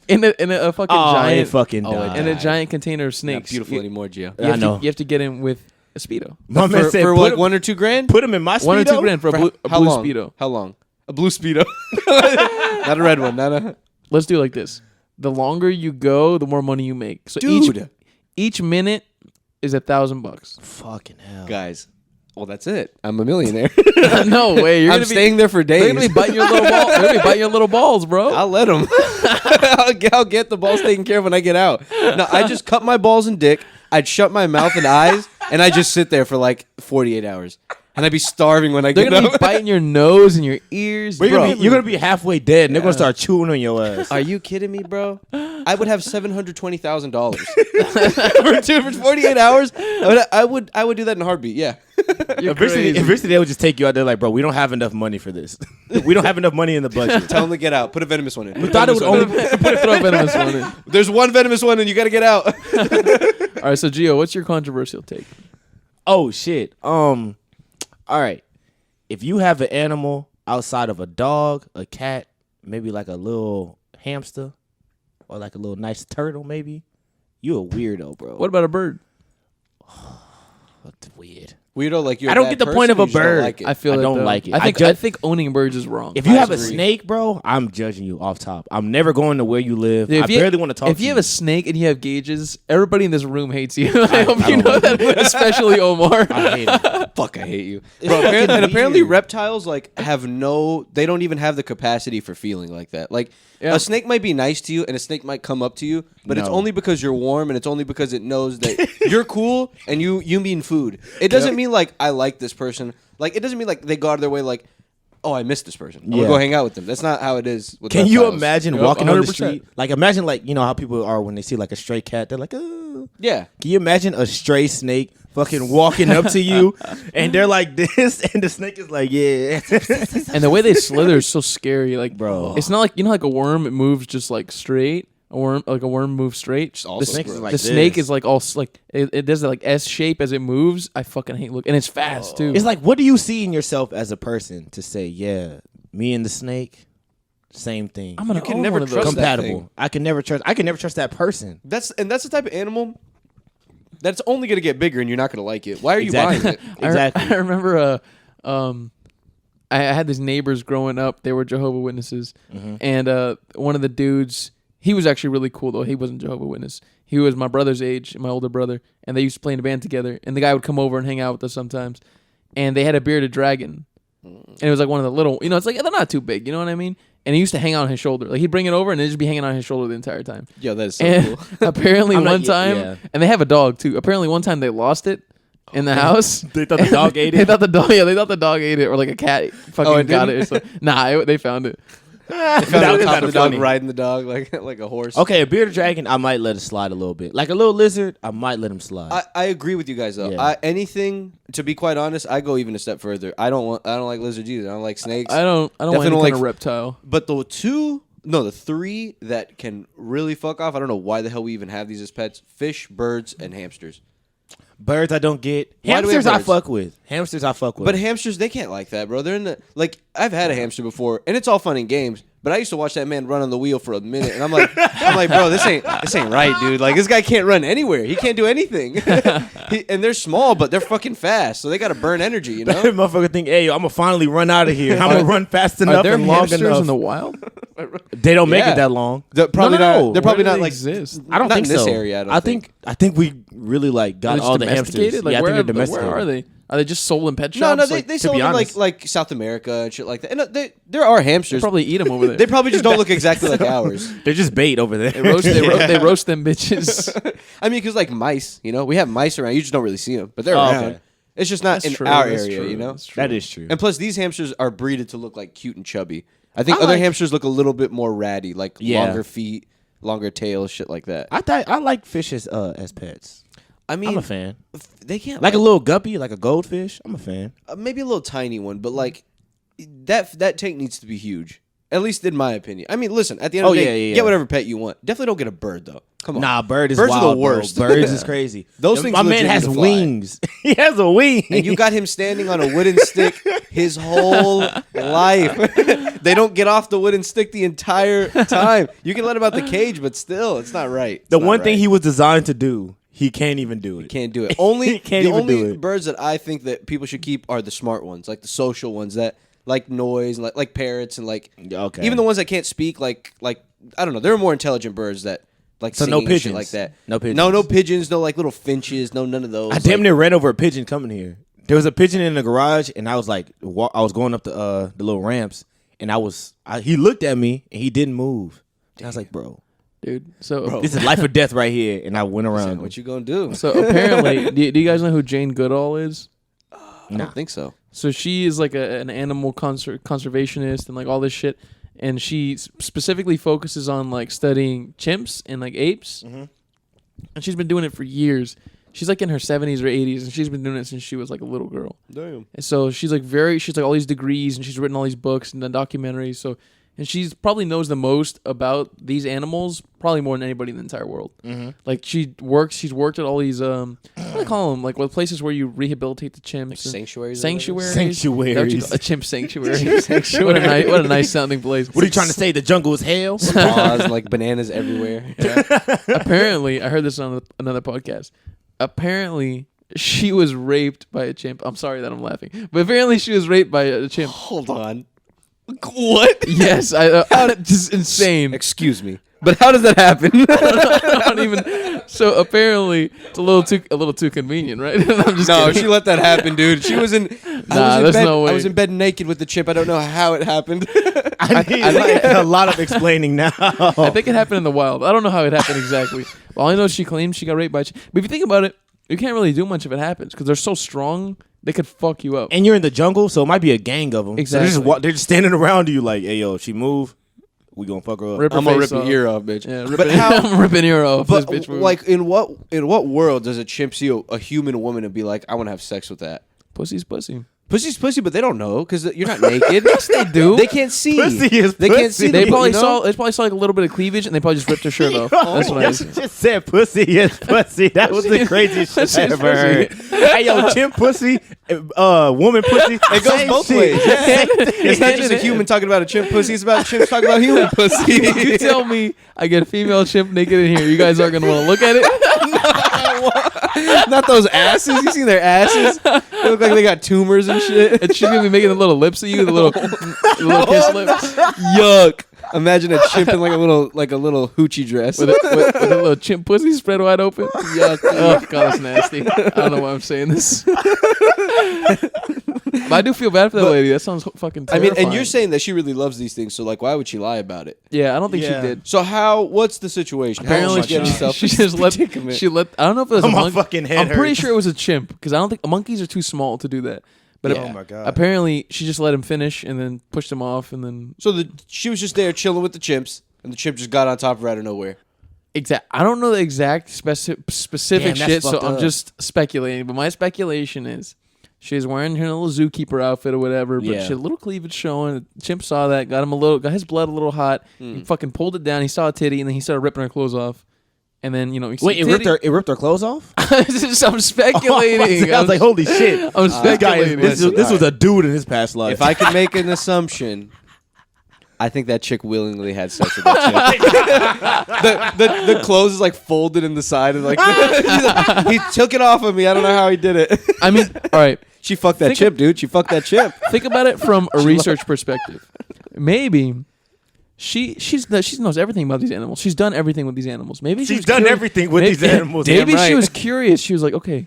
In a fucking Oh, giant. it fucking Oh, it died. in a giant container of Not snakes. beautiful You- anymore, Gio. You have I know. You have to get in with a Speedo. My man For, said, for put like him- $1 or $2 Put him in my Speedo. 1 or 2 grand for a blue How long? Speedo. How long? A blue speedo. Not a red one. Not a. Let's do it like this. The longer you go, the more money you make. So Dude. each minute is $1,000. Fucking hell. Guys, well, that's it. I'm a millionaire. No way. You're I'm gonna staying there for days. They're gonna be biting your little ball. They're gonna be biting your little balls, bro. I'll let them. I'll get the balls taken care of when I get out. No, I just cut my balls and dick. I'd shut my mouth and eyes, and I just sit there for like 48 hours. and I'd be starving when I They're get gonna be up. biting your nose and your ears. Bro, Bro, you're gonna be halfway dead, and they're gonna start chewing on your ass. Are you kidding me, bro? I would have $720,000 for 48 hours. I would do that in a heartbeat. Yeah. you're Eventually, crazy. they would just take you out there like, bro, we don't have enough money for this. We don't have enough money in the budget. Tell them to get out. Put a venomous one in. We thought it would only. Throw a venomous one in. There's one venomous one, and you got to get out. All right, so Gio, what's your controversial take? Oh shit. All right. If you have an animal outside of a dog, a cat, maybe like a little hamster, or like a little nice turtle, maybe, you a weirdo, bro. What about a bird? That's weird. Weirdo, like you're. I don't get the point of a bird. Like it. I feel I it, don't though. like it. I think owning birds is wrong. If you have a agree. snake, bro, I'm judging you off top. I'm never going to where you live. Dude, I barely want to talk If to you you. have a snake and you have gauges, everybody in this room hates you. I hope I you don't know like that, especially Omar. I hate it. Fuck, I hate you, It's bro. fucking And apparently, weird. reptiles like have they don't even have the capacity for feeling like that. Like Yeah. a snake might be nice to you, and a snake might come up to you, but it's No. only because you're warm, and it's only because it knows that you're cool, and you mean food. It doesn't mean like I like this person. Like it doesn't mean like they go out of their way like, oh, I miss this person. I'm Yeah. gonna go hang out with them. That's not how it is. With Can you reptiles. imagine Yep, walking on the 100%. street? Like, imagine, like, you know how people are when they see, like, a stray cat. They're like, oh. Yeah. Can you imagine a stray snake fucking walking up to you, and they're like this, and the snake is like, yeah. And the way they slither is so scary. Like, Bro. it's not like, you know, like a worm, it moves just like straight. A worm moves straight. also The snake snake is like the snake this. is like all like it does the like S shape as it moves. I fucking hate look, and it's fast too. It's like, what do you see in yourself as a person to say, yeah, me and the snake, same thing. I'm gonna You can own never one of those. trust that compatible. thing. I can never trust that person. That's the type of animal that's only gonna get bigger, and you're not gonna like it. Why are you Exactly. buying it? Exactly. I remember I had these neighbors growing up. They were Jehovah's Witnesses, and one of the dudes, he was actually really cool though. He wasn't Jehovah's Witness. He was my brother's age, my older brother, and they used to play in a band together. And the guy would come over and hang out with us sometimes. And they had a bearded dragon, and it was like one of the little, you know, it's like they're not too big, you know what I mean? And he used to hang out on his shoulder. Like he'd bring it over, and it'd just be hanging on his shoulder the entire time. Yo, that is so And cool. apparently I'm not- one time, yeah. and they have a dog too. Apparently one time they lost it in the house. They thought the dog ate They it. thought the dog, they thought the dog ate it, or like a cat fucking it got didn't? it. Or something. Nah, they found it. Found That on was top kinda of the dog, funny. riding the dog like a horse. Okay, a bearded dragon, I might let it slide a little bit. Like a little lizard, I might let him slide. I agree with you guys though. Yeah. Anything, to be quite honest, I go even a step further. I don't like lizards either. I don't like snakes. I don't want Definitely any don't kind of like- reptile. But the three that can really fuck off. I don't know why the hell we even have these as pets: fish, birds, and hamsters. Birds, I don't get. Why do we have Hamsters, I birds? fuck with. Hamsters, I fuck with. But hamsters, they can't like that, bro. They're in the I've had a hamster before, and it's all fun and games. But I used to watch that man run on the wheel for a minute, and I'm like, bro, this ain't right, dude. Like this guy can't run anywhere. He can't do anything. And they're small, but they're fucking fast, so they got to burn energy, you know. motherfucker think, hey, yo, I'm gonna finally run out of here. I'm gonna run fast Are enough there and long hamsters enough. in the wild? They don't make Yeah. it that long. They're probably No. not. They're probably Where do not they like exist? I don't not think in this so. area. I think we really like got Are they just all the hamsters. domesticated? Like, Yeah, I where, think they're where domesticated. are they? Are they just sold in pet No, shops? they Like, sell be them in honest. like South America and shit like that. And there are they hamsters. probably eat them over there. They probably just don't look exactly like ours. They're just bait over there. They roast them bitches. I mean, because like mice, you know, we have mice around. You just don't really see them, but they're Oh, around. okay. It's just not That's in true, our that's area, true, you know. that's true. That is true. And plus, these hamsters are breeded to look like cute and chubby. I think I other like- hamsters look a little bit more ratty, like Yeah. longer feet, longer tails, shit like that. I like fish as pets. I mean, I'm a fan. they can't Like a little guppy, like a goldfish. I'm a fan. maybe a little tiny one, but like that tank needs to be huge. At least in my opinion. I mean, listen, at the end of the day, yeah. get whatever pet you want. Definitely don't get a bird though. Come on. Nah, birds Birds wild, are the bro. worst. Birds is crazy. Those things My man legit has need to fly. wings. He has a wing. And you got him standing on a wooden stick his whole life. They don't get off the wooden stick the entire time. You can let him out the cage, but still, it's not right. It's the not one thing right. he was designed to do, he can't even do it. Can't do it. Only Can't the even only do it. birds that I think that people should keep are the smart ones, like the social ones that like noise and like parrots and like Okay. even the ones that can't speak, like I don't know. There are more intelligent birds that like So sing no and shit pigeons. like that. No pigeons. No pigeons. No like little finches. No none of those. I damn Like, near ran over a pigeon coming here. There was a pigeon in the garage, and I was like, I was going up the little ramps, and he looked at me, and he didn't move. And I was like, bro, Dude, so this is life or death right here. And I went around. what you gonna do? so apparently, do you guys know who Jane Goodall is? I don't think so. So she is like an animal conservationist and like all this shit, and she specifically focuses on like studying chimps and like apes, and she's been doing it for years. She's like in her 70s or 80s, and she's been doing it since she was like a little girl. Damn. And so she's like all these degrees, and she's written all these books and done documentaries. So, and she's probably knows the most about these animals, probably more than anybody in the entire world. Like she's worked at all these what do they call them? Like places where you rehabilitate the chimps. Like sanctuaries. Sanctuaries. Sanctuaries. A chimp sanctuary. What a nice sounding place. What are you trying to say? The jungle is hell? Spas, like bananas everywhere. Apparently, I heard this on another podcast. Apparently, she was raped by a chimp. I'm sorry that I'm laughing, but apparently she was raped by a chimp. Hold on. What? Yes, just insane. Excuse me, but how does that happen? I don't even. So apparently, it's a little too convenient, right? I'm just No, kidding. she let that happen, dude. She was in. There's no way. I was in bed naked with the chimp. I don't know how it happened. I need like a lot of explaining now. I think it happened in the wild. I don't know how it happened exactly. Well, all I know is she claims she got raped by a chimp. But if you think about it, you can't really do much if it happens because they're so strong. They could fuck you up. And you're in the jungle, so it might be a gang of them. Exactly. So they're just standing around you like, hey, yo, if she move, we gonna fuck her up. Rip her I'm gonna face rip your off. ear off, bitch. Yeah, But how? I'm ripping your ear off. But This bitch moves. like, in what world does a chimp see a human woman and be like, I want to have sex with that? Pussy's pussy. Pussy's pussy, but they don't know because you're not naked. Yes, they do. They can't see. Pussy is They pussy. can't see. They the- probably you know? saw like a little bit of cleavage, and they probably just ripped her shirt off. That's what I see. just said pussy is pussy. That was the craziest shit Pussy I is ever heard. pussy. Hey, yo, chimp pussy, woman pussy. It goes same both shit. ways. Yeah. It's not just a Yeah. human talking about a chimp pussy. It's about chimps talking about human pussy. You tell me I get a female chimp naked in here. You guys aren't gonna want to look at it. Not those asses. You seen their asses? They look like they got tumors and shit. And she's gonna be making the little lips at you, the little kiss lips, Yuck. Imagine a chimp in like a little hoochie dress. with a little chimp pussy spread wide open. Yuck! Oh god, that's nasty. I don't know why I'm saying this. But I do feel bad for that lady. That sounds fucking I terrifying. mean, and you're saying that she really loves these things, so like, why would she lie about it? yeah, I don't think Yeah. she did. So what's the situation? Apparently, How did she get herself she in just this let. predicament? She let. I don't know if it was a My monkey. fucking head I'm pretty hurts. sure it was a chimp because I don't think monkeys are too small to do that. But Yeah. Oh my god. apparently, she just let him finish and then pushed him off and then. So she was just there chilling with the chimps, and the chimp just got on top of her out of nowhere. I don't know the exact specific Damn, that's shit, so fucked I'm up. just speculating. But my speculation is she was wearing her little zookeeper outfit or whatever, but Yeah. she had a little cleavage showing. The chimp saw that, got his blood a little hot. He fucking pulled it down. He saw a titty, and then he started ripping her clothes off. And then he Wait, see it ripped her clothes off? I'm speculating. I was like, holy shit. I'm This guy speculating. this was a dude in his past life. If I could make an assumption, I think that chick willingly had sex with that chimp. the clothes is like folded in the side and like he took it off of me. I don't know how he did it. I mean, all right. She fucked that chimp, dude. She fucked that chimp. Think about it from a research perspective. Maybe she knows everything about these animals. She's done everything with these animals. Maybe She's was done curious- everything with these animals. Maybe Damn right. she was curious. She was like, okay,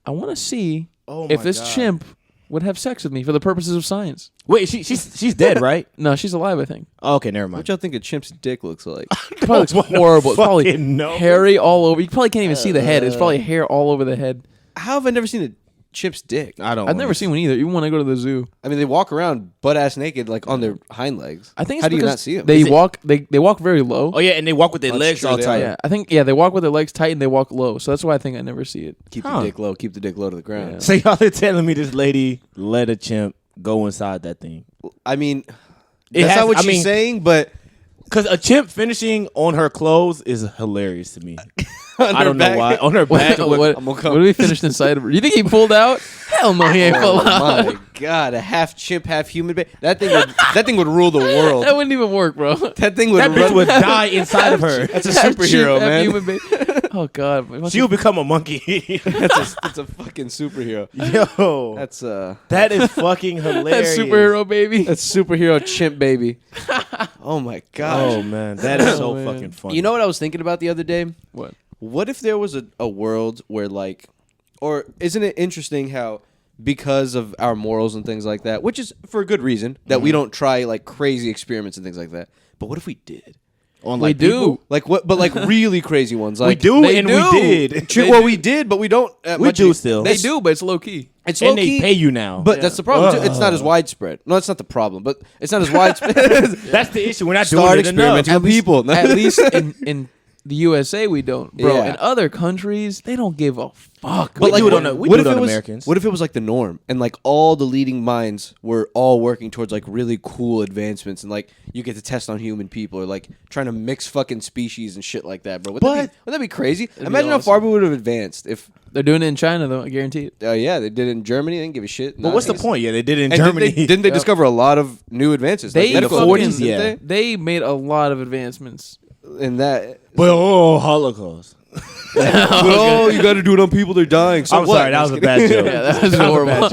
I want to see Oh if my this God. chimp would have sex with me for the purposes of science. Wait, she's dead, right? No, she's alive, I think. Oh, okay, never mind. What y'all think a chimp's dick looks like? It probably looks wanna horrible. It's probably fucking know. hairy all over. You probably can't even see the head. It's probably hair all over the head. How have I never seen a chimp's dick? I don't. I've never seen one either. Even when I go to the zoo, I mean, they walk around butt ass naked, like on their hind legs. I think it's How do you because not see them? they walk. They walk very low. Oh yeah, and they walk with their That's legs true, all they tight. are. Yeah, I think they walk with their legs tight and they walk low. So that's why I think I never see it. Keep Huh. the dick low. Keep the dick low to the ground. Yeah. So y'all are telling me this lady let a chimp go inside that thing? I mean, It that's has- not what I she's mean- saying, but Because a chimp finishing on her clothes is hilarious to me. on I her don't know back- why. On her back. what I'm gonna come. do we finished inside of her? You think he pulled out? Hell no, he ain't pulled Oh out. my god, a half chimp, half human. That thing would rule the world. That wouldn't even work, bro. That thing would That bitch run. would die inside of her. That's a Half superhero, chimp, half man. human being. Oh god, She will become a monkey. That's a fucking superhero. Yo, That's that is fucking hilarious. that superhero baby. that's superhero chimp baby. Oh my gosh. Oh man, that is so Oh, man. fucking funny. You know what I was thinking about the other day? What? What if there was a world where like, or isn't it interesting how because of our morals and things like that, which is for a good reason, that we don't try like crazy experiments and things like that. But what if we did? On We like do. people? Like what? But like really crazy ones. Like We do they and do. we did. True, well, we did, but we don't. We do still. They do, but it's low key. It's And low they key, pay you now. but that's the problem. Too. It's not as widespread. No, that's not the problem. But it's not as widespread. That's the issue. We're not Start doing it enough. experimenting with people. At least in the USA, we don't, bro. Yeah. In other countries, they don't give a fuck. But like, what- we what do if it on it was Americans. What if it was like the norm, and like all the leading minds were all working towards like really cool advancements, and like you get to test on human people, or like trying to mix fucking species and shit like that, bro? Wouldn't that be crazy? Imagine how far we would have advanced if. They're doing it in China, though. I guarantee it. Yeah, they did it in Germany. They didn't give a shit. But what's the point? Yeah, they did it in And Germany. Didn't they discover a lot of new advances? They like medical fucking- advances, yeah. didn't They made a lot of advancements. they? In that. But Holocaust. Oh, you got to do it on people. They're dying. So I'm what? sorry, that was a bad joke. Yeah, that was horrible.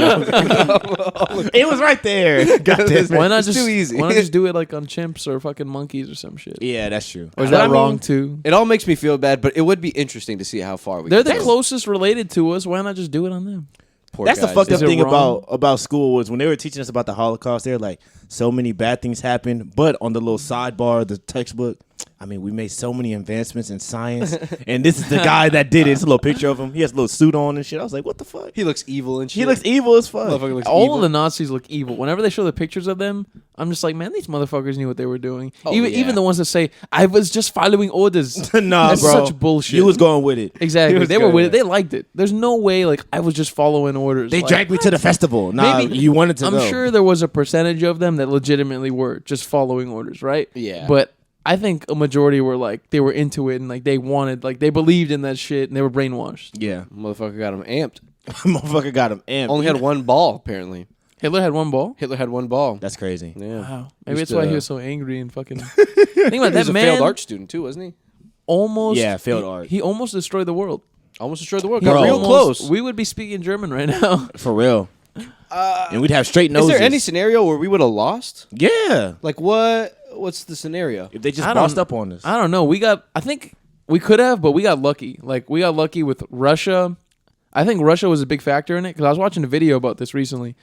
It was right there. Goddamn. Why not It's just too easy. Why not just do it like on chimps or fucking monkeys or some shit? Yeah, that's true. Or is But that I mean, wrong too? It all makes me feel bad, but it would be interesting to see how far we. They're can the go. closest related to us. Why not just do it on them? Poor That's the guys. fucked Is up it thing wrong? about school was when they were teaching us about the Holocaust. They're like, so many bad things happened, but on the little sidebar of the textbook, I mean, we made so many advancements in science, and this is the guy that did it. It's a little picture of him. He has a little suit on and shit. I was like, what the fuck? He looks evil and shit. He looks evil as fuck. Motherfucker looks All evil. of the Nazis look evil. Whenever they show the pictures of them, I'm just like, man, these motherfuckers knew what they were doing. Oh, even yeah. even the ones that say, I was just following orders. Nah, That's bro. such bullshit. He was going with it. Exactly. He was They were going with it. They liked it. There's no way, like, I was just following orders. They Like, dragged me to the festival. Nah, maybe- you wanted to I'm go. sure there was a percentage of them that legitimately were just following orders, right? Yeah. But I think a majority were like, they were into it and like they wanted, like they believed in that shit and they were brainwashed. Yeah. Motherfucker got him amped. Motherfucker got him amped. Only had one ball, apparently. Hitler had one ball. Hitler had one ball. That's crazy. Yeah. Wow. Maybe Used that's why to- he was so angry and fucking. Think about He that was a man. failed art student, too, wasn't he? Almost. Yeah, failed he- art. He almost destroyed the world. Almost destroyed the world. He Got real almost- close. We would be speaking German right now. For real. And we'd have straight Is noses. there any scenario where we would have lost? Yeah. Like, what? What's the scenario? If they just I don't- bossed up on us. I don't know. I think we could have, but we got lucky. Like, we got lucky with Russia. I think Russia was a big factor in it because I was watching a video about this recently.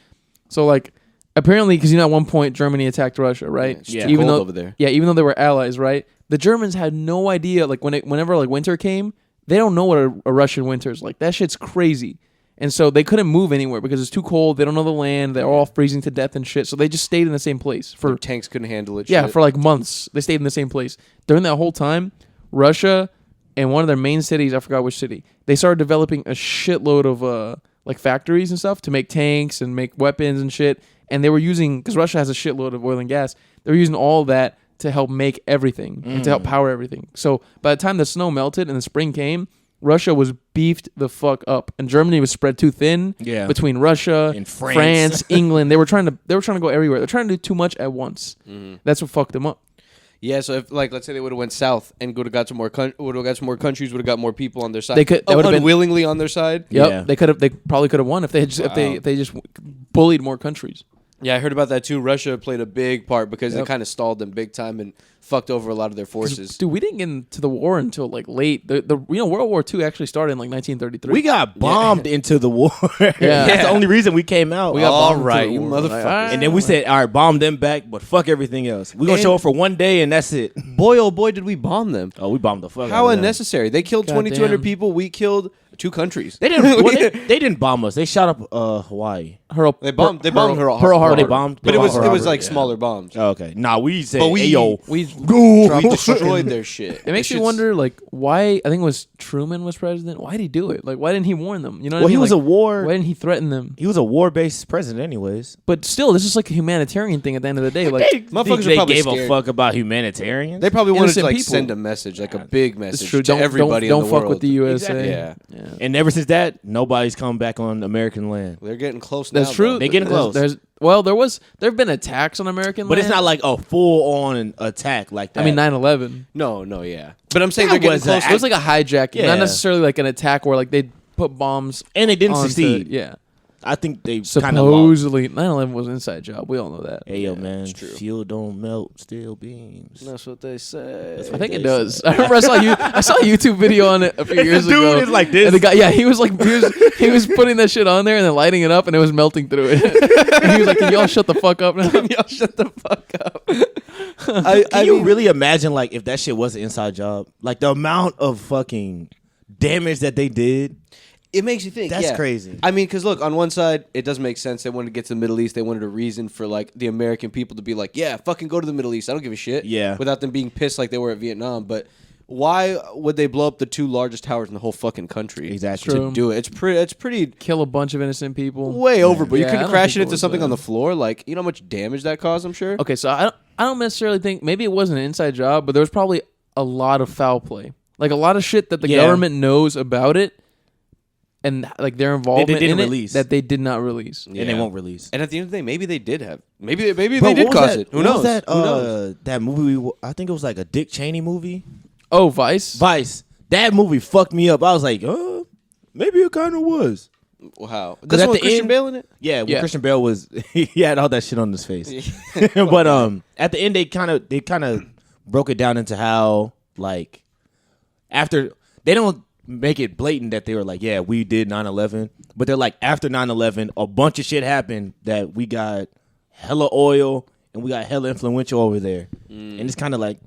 So, like, apparently, because at one point Germany attacked Russia, right? It's too cold even though over there. Yeah, even though they were allies, right? The Germans had no idea. Like whenever like winter came, they don't know what a Russian winter is like. That shit's crazy. And so they couldn't move anywhere because it's too cold. They don't know the land. They're all freezing to death and shit. So they just stayed in the same place for Their tanks couldn't handle it. yeah, shit. for like months. They stayed in the same place. During that whole time, Russia and one of their main cities, I forgot which city, they started developing a shitload of like factories and stuff to make tanks and make weapons and shit. And they were using, because Russia has a shitload of oil and gas, they were using all that to help make everything and to help power everything. So by the time the snow melted and the spring came, Russia was beefed the fuck up, and Germany was spread too thin. Yeah. Between Russia, And France. England, they were trying to go everywhere. They're trying to do too much at once. That's what fucked them up. Yeah, so if like let's say they would have went south and would have got some more countries, would have got more people on their side. They could- that would've been- unwillingly on their side. Yep. Yeah. They probably could have won if they had just, if they just bullied more countries. Yeah, I heard about that too. Russia played a big part because Yep. it kind of stalled them big time and fucked over a lot of their forces. Dude, we didn't get into the war until like late. The World War II actually started in like 1933. We got bombed into the war. Yeah. That's the only reason we came out. We got All bombed right, to the you war. motherfuckers. Like, all right. And then we said, all right, bomb them back, but fuck everything else. We're going to And- show up for one day, and that's it. Boy, oh boy, did we bomb them! Oh, we bombed the fuck How out of them. unnecessary! They killed God 2,200 damn. people. We killed 2 countries. They didn't. Well, they didn't bomb us. They shot up Hawaii. They bombed. They bombed Pearl Pearl Harbor. They bombed, but it was Pearl Harbor, like yeah. smaller bombs. Oh, okay. Nah, we said, But we- hey, yo, We We destroyed their shit. It makes me wonder, like, why. I think it was Truman was president. Why did he do it? Like, why didn't he warn them? You know what Well, I mean? he was Like, a war. Why didn't he threaten them? He was a war-based president, anyways. But still, this is like a humanitarian thing at the end of the day. Like, Motherfuckers they are probably gave a scared. fuck about humanitarians. They probably wanted to Innocent like people. send a message, like a big message it's true. to everybody don't in the fuck world. with the USA. Exactly. Yeah. Yeah. And ever since that, nobody's come back on American land. They're getting close now. That's true. though. They getting close. There've been attacks on American But land. it's not like a full-on attack like that. I mean, 9/11. No, yeah. But I'm saying That they're getting was close. It was like a hijacking, Yeah. not necessarily like an attack where like they put bombs. and they didn't onto- succeed. Yeah. I think they kind of lost. Supposedly, 9/11 was an inside job. We all know that. Hey, yo, man, it's true. fuel don't melt, steel beams. That's what they say. I think it does. I remember I saw a YouTube video on it a few years Dude ago. is like this. And the guy, yeah, he was putting that shit on there and then lighting it up and it was melting through it. And he was like, "Can y'all shut the fuck up now?" Y'all shut the fuck up. Can you really imagine like if that shit was an inside job? Like the amount of fucking damage that they did. It makes you think. That's crazy. I mean, because look, on one side, it does make sense. They wanted to get to the Middle East. They wanted a reason for like the American people to be like, yeah, fucking go to the Middle East. I don't give a shit. Yeah. Without them being pissed like they were at Vietnam. But why would they blow up the 2 largest towers in the whole fucking country? Exactly. To True. do it. It's pretty Kill a bunch of innocent people. way over. But you Yeah, I couldn't don't crash think it it into was something that. on the floor. Like, you know how much damage that caused, I'm sure? Okay, so I don't necessarily think maybe it wasn't an inside job, but there was probably a lot of foul play, like a lot of shit that the government knows about it, and like their involvement didn't in release. it that they did not release. And they won't release. And at the end of the day, maybe they did have. Maybe Bro, they what did was cause that- it. Who what knows? was that, Who knows? that movie, I think it was like a Dick Cheney movie. Oh, Vice. Vice. That movie fucked me up. I was like, maybe it kind of was. Wow. at That's the what Christian end- Bale in it? Yeah, when Yeah. Christian Bale was, he had all that shit on his face. But at the end, they kind of broke it down into how like after they don't make it blatant that they were like, yeah, we did 9/11, but they're like after 9/11, a bunch of shit happened that we got hella oil and we got hella influential over there, and it's kind of like.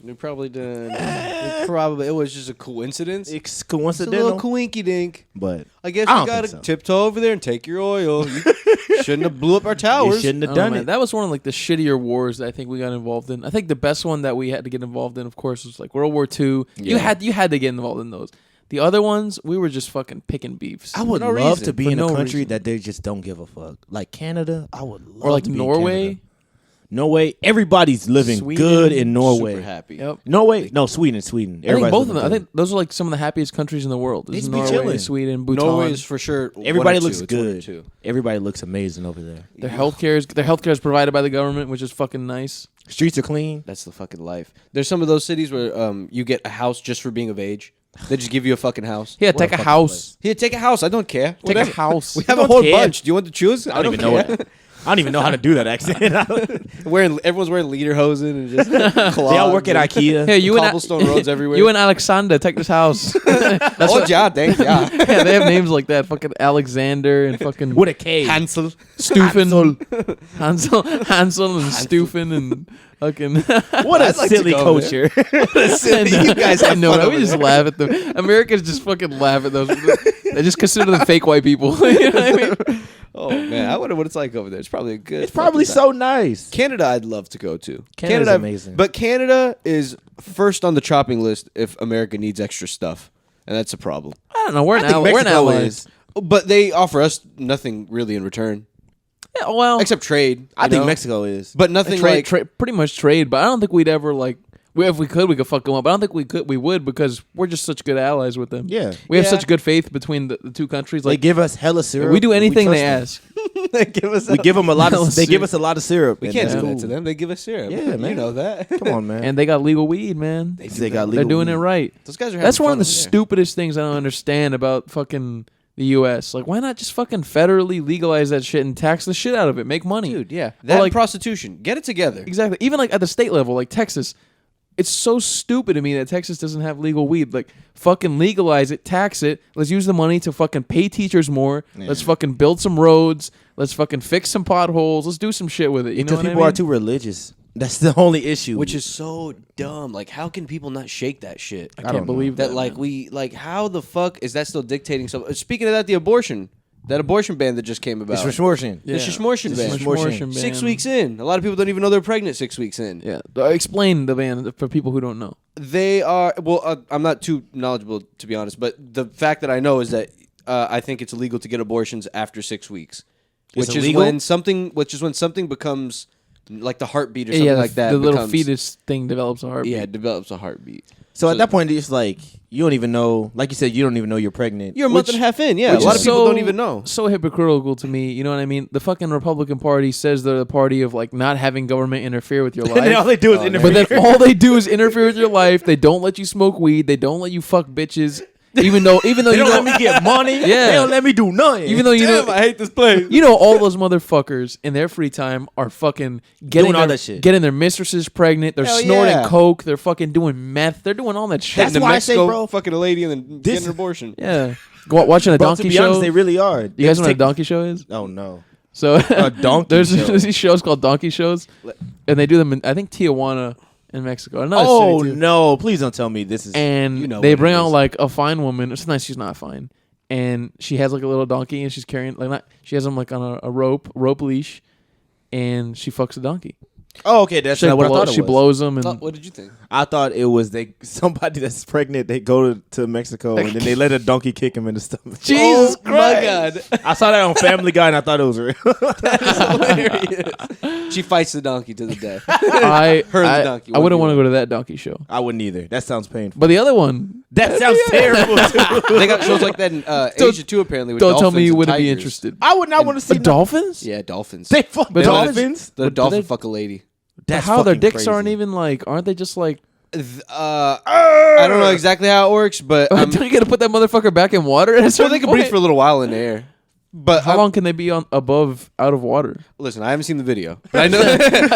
We probably did. It was just a coincidence. It's It's a coincidental, little coinky dink. but I guess I we don't gotta think so. tiptoe over there and take your oil. You shouldn't have blew up our you towers. shouldn't have Oh, done man, it. that was one of like the shittier wars that I think we got involved in. I think the best one that we had to get involved in, of course, was like World War II. You had to get involved in those. The other ones, we were just fucking picking beefs. I would no love reason. to be For in a no country reason. that they just don't give a fuck. Like Canada, I would love Or like to be in Norway. Canada. Norway, everybody's living Sweden. good in Norway. Super happy. Yep. Norway, no, Sweden. I think Everybody's both of them. living I good. think those are like some of the happiest countries in the world. This They is just be Norway, chilling. Sweden, Bhutan. Norway is for sure. Everybody 1 or looks 2. It's 1 or good. 2. Everybody looks amazing over there. Their healthcare is provided by the government, which is fucking nice. Streets are clean. That's the fucking life. There's some of those cities where you get a house just for being of age. They just give you a fucking house. Yeah, What take a a fucking house. Here, take a house. I don't care. Take a Whatever. house. We have a don't whole care. bunch. Do you want to choose? I don't even know care. it. I don't even know how to do that accent. Everyone's wearing lederhosen and just They all work at IKEA. Hey, you and cobblestone roads everywhere. You and Alexander take this house. oh, yeah, thanks, yeah. Yeah, they have names like that. Fucking Alexander and fucking With a K. Hansel. Steufen. Hansel and Steufen and fucking. What a I'd like to silly go culture. You guys I have know. fun Right? over We just there. laugh at them. Americans just fucking laugh at those. They just consider them fake white people. You know what I mean? Oh, man. I wonder what it's like over there. It's probably a good. It's probably fucking time. so nice. Canada, I'd love to go to. Canada's Canada, amazing. But Canada is first on the chopping list if America needs extra stuff. And that's a problem. I don't know. We're I think an Mexico ally. is. But they offer us nothing really in return. Yeah, well, Except trade. I you think know? Mexico is. But nothing like. pretty much trade. But I don't think we'd ever like. If we could fuck them up. I don't think we would because we're just such good allies with them. Yeah. we have Yeah. such good faith between the two countries. They Like give us hella syrup. we do anything We they trust ask. they give us them. We give them a lot Hella of. They give syrup. us a lot of syrup. We and can't that's do that cool. to them. They give us syrup. Yeah, man. You know that. Come on, man. And they got legal weed, man. They got They're legal doing weed. it right. Those guys are. That's having one of the fun over there. stupidest things I don't understand about fucking the U.S. Like, why not just fucking federally legalize that shit and tax the shit out of it? Make money, Dude, yeah. Or That like and prostitution. Get it together. exactly. Even like at the state level, like Texas. It's so stupid to me that Texas doesn't have legal weed. Like, fucking legalize it, tax it. Let's use the money to fucking pay teachers more. Yeah. Let's fucking build some roads. Let's fucking fix some potholes. Let's do some shit with it. You know Because what I people mean? are too religious. That's the only issue. Which is so dumb. Like, how can people not shake that shit? I don't can't know. believe That, that. like, man. how the fuck is that still dictating something? Speaking of that, the abortion ban that just came about. it's for Schmortion. The Shishmortion ban. Shishmortion. 6 weeks in. A lot of people don't even know they're pregnant 6 weeks in. Yeah. Explain the ban for people who don't know. They are, I'm not too knowledgeable, to be honest, but the fact that I know is that I think it's illegal to get abortions after 6 weeks. It's Which is illegal? when something becomes like the heartbeat or something Yeah, like that. the little becomes- fetus thing develops a heartbeat. Yeah, it develops a heartbeat. So at that point, it's like you don't even know. Like you said, you don't even know you're pregnant. You're a month and a half in, yeah. A Which lot is of people so- don't even know. So hypocritical to me. You know what I mean? The fucking Republican Party says they're the party of like not having government interfere with your And then all life. they do is Oh, interfere. But then all they do is interfere with your life. They don't let you smoke weed. They don't let you fuck bitches. Even though they you don't know, let me get money. Yeah. They don't let me do nothing. even though you know, I hate this place. you know, all those motherfuckers in their free time are fucking getting Doing all their, that shit. getting their mistresses pregnant. They're Hell snorting yeah. coke. They're fucking doing meth. They're doing all that shit. That's Heading to why I say, Mexico, bro, fucking a lady and then this- getting an abortion. Yeah, watching a Bro, donkey to be show. honest, they really are. You guys know what a donkey show is? Oh no. So A donkey there's show. these shows called donkey shows, and they do them in I think Tijuana in Mexico. Another Oh city too. no! Please don't tell me this is. And You know they what bring it out is. like a fine woman. Sometimes she's not fine, and she has like a little donkey, and she's carrying like not. She has him like on a rope leash, and she fucks the donkey. Oh, okay. That's She, not what I thought it she was. blows him, and What did you think? I thought it was somebody that's pregnant. They go to Mexico and then they let a donkey kick him in the stomach. Jesus Oh my God. I saw that on Family Guy and I thought it was real. Hilarious. She fights the donkey to the death. I donkey. I wouldn't want to go to that donkey show. I wouldn't either. That sounds painful. But the other one, That sounds terrible too. They got shows like that in Asia too, apparently. With don't tell me dolphins you and wouldn't be tigers. interested. I would not want to see But dolphins? Yeah, dolphins. They fuck But dolphins. The But dolphin they- fuck a lady. That's How their fucking dicks crazy. aren't even like? Aren't they just like? I don't know exactly how it works, but Don't you gotta put that motherfucker back in water? At a well, certain they can breathe point? for a little while in the air. But How long can they be on above out of water? Listen, I haven't seen the video, but I know.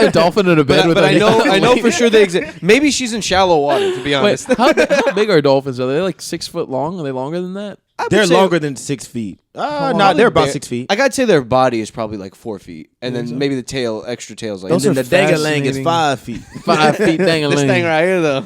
A dolphin in a bed with but a I know for sure they exist. Maybe she's in shallow water. To be Wait, honest, how big are dolphins? Are they like 6 foot long? Are they longer than that? I would They're say- longer than 6 feet. long? No, they're about Bare- 6 feet. I gotta say their body is probably like 4 feet, and then maybe the tail, extra tail's like. And Those then are the dangalang is fascinating. 5 feet. 5 feet, dang this thing right here though.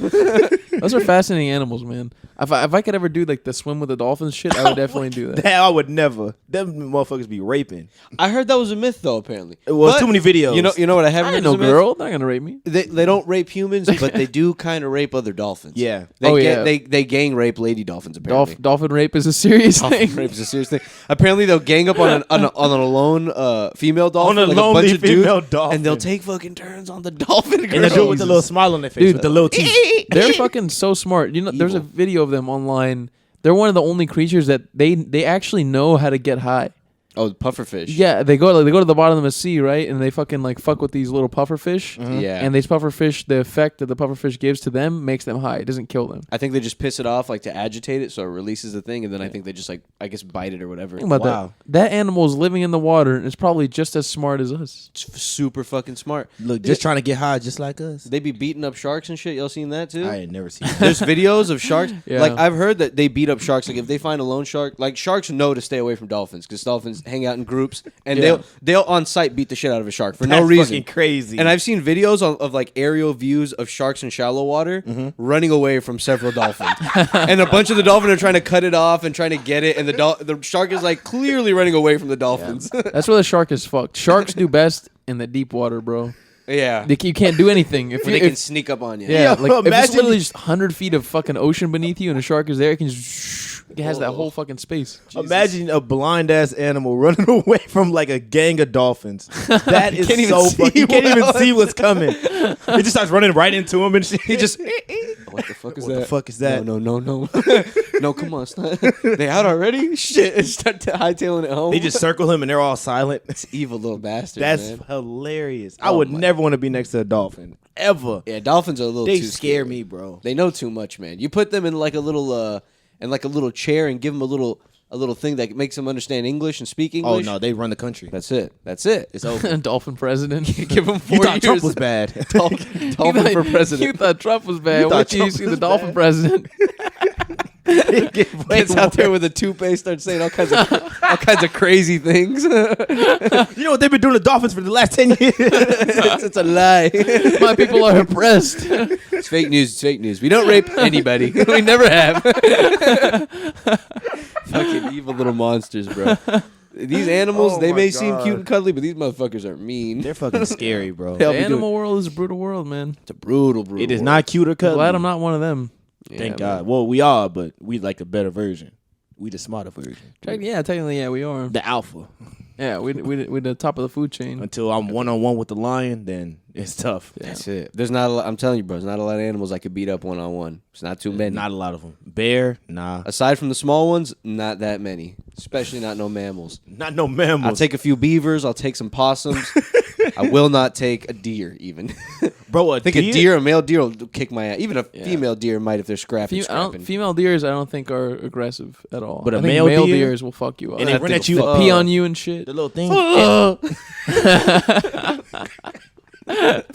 Those are fascinating animals, man. If I could ever do like the swim with the dolphins shit, I would definitely do that. That I would never. Them motherfuckers be raping. I heard that was a myth though. Apparently, It was But too many videos. You know what I I haven't ain't heard no is a myth? girl. They're not gonna rape me. They don't rape humans, but they do kind of rape other dolphins. Yeah. They gang rape lady dolphins. Apparently, Dolphin rape is a serious dolphin thing. rape is a serious thing. Apparently, they'll gang up on an alone female dolphin, On a like lonely bunch of dudes, female dolphin. and they'll take fucking turns on the dolphin. And they do it with a little smile on their face, Dude, with the little teeth. They're fucking so smart. You know, there's a Evil. video of them online. They're one of the only creatures that they actually know how to get high. Oh, pufferfish. Yeah, they go to the bottom of the sea, right? And they fucking like fuck with these little pufferfish. Yeah. And these pufferfish, the effect that the pufferfish gives to them makes them high. It doesn't kill them. I think they just piss it off like to agitate it, so it releases the thing, and then I think they just like I guess bite it or whatever. Think about Wow. that. That animal is living in the water and is probably just as smart as us. It's super fucking smart. Look, just trying to get high just like us. They be beating up sharks and shit. Y'all seen that too? I ain't never seen that. There's videos of sharks. Yeah. Like I've heard that they beat up sharks. Like if they find a lone shark, like sharks know to stay away from dolphins because dolphins hang out in groups, and Yeah. they'll on sight beat the shit out of a shark for no That's reason. fucking crazy. And I've seen videos of like aerial views of sharks in shallow water running away from several dolphins, and a bunch of the dolphins are trying to cut it off and trying to get it, and the shark is like clearly running away from the dolphins. That's where the shark is fucked. Sharks do best in the deep water, bro. Yeah, You can't do anything if where you they can if, sneak up on you. yeah, Yo, like if it's imagine- literally just 100 feet of fucking ocean beneath you and a shark is there, it can just it has that whole fucking space. Imagine a blind ass animal running away from like a gang of dolphins. That is can't even so see fucking. You can't even what- see what's coming. It just starts running right into him and shit. He just. What the fuck is What that? the fuck is that? No. No, come on. Stop. They out already? Shit. And start hightailing it home. They just circle him and they're all silent. evil little bastards, That's man. hilarious. I Oh would my- never want to be next to a dolphin ever. Yeah, dolphins are a little They too scare scary. me, bro. They know too much, man. You put them in like a little chair and give them a little thing that makes them understand English and speak Oh English. no, they run the country. That's it. It's over. Dolphin president. Give them 4 You thought years. Trump was bad. Dolphin You for thought- president. You thought Trump was bad. You thought Wait till you Trump see the was dolphin bad. president. Gets out there with a toupee, starts saying all kinds of crazy things. You know what they've been doing to dolphins for the last 10 years? It's a lie. My people are oppressed. It's fake news. It's fake news. We don't rape anybody. We never have. Fucking evil little monsters, bro. These animals, Oh they my may seem God. cute and cuddly, but these motherfuckers are mean. They're fucking scary, bro. Hell, The we do animal world is a brutal world, man. It's a brutal. It is world. not cute or I'm cuddly. glad I'm not one of them. Thank Yeah, God. Well, we are, but we like the better version. We the smarter version. Yeah, technically, yeah, we are. The alpha. Yeah, we the top of the food chain. Until I'm one-on-one with the lion, then it's tough. That's it. There's not a lot. I'm telling you, bro. There's not a lot of animals I could beat up one-on-one. It's not too many. Not a lot of them. Bear, nah. Aside from the small ones, not that many. Especially not no mammals. Not no mammals. I'll take a few beavers. I'll take some possums. I will not take a deer, even. Bro, I think a male deer will kick my ass. Even a female deer might if they're scrapping. Female deers, I don't think are aggressive at all. But a I think male male deer? deers will fuck you up. And they They run at you. pee on you and shit. The little thing.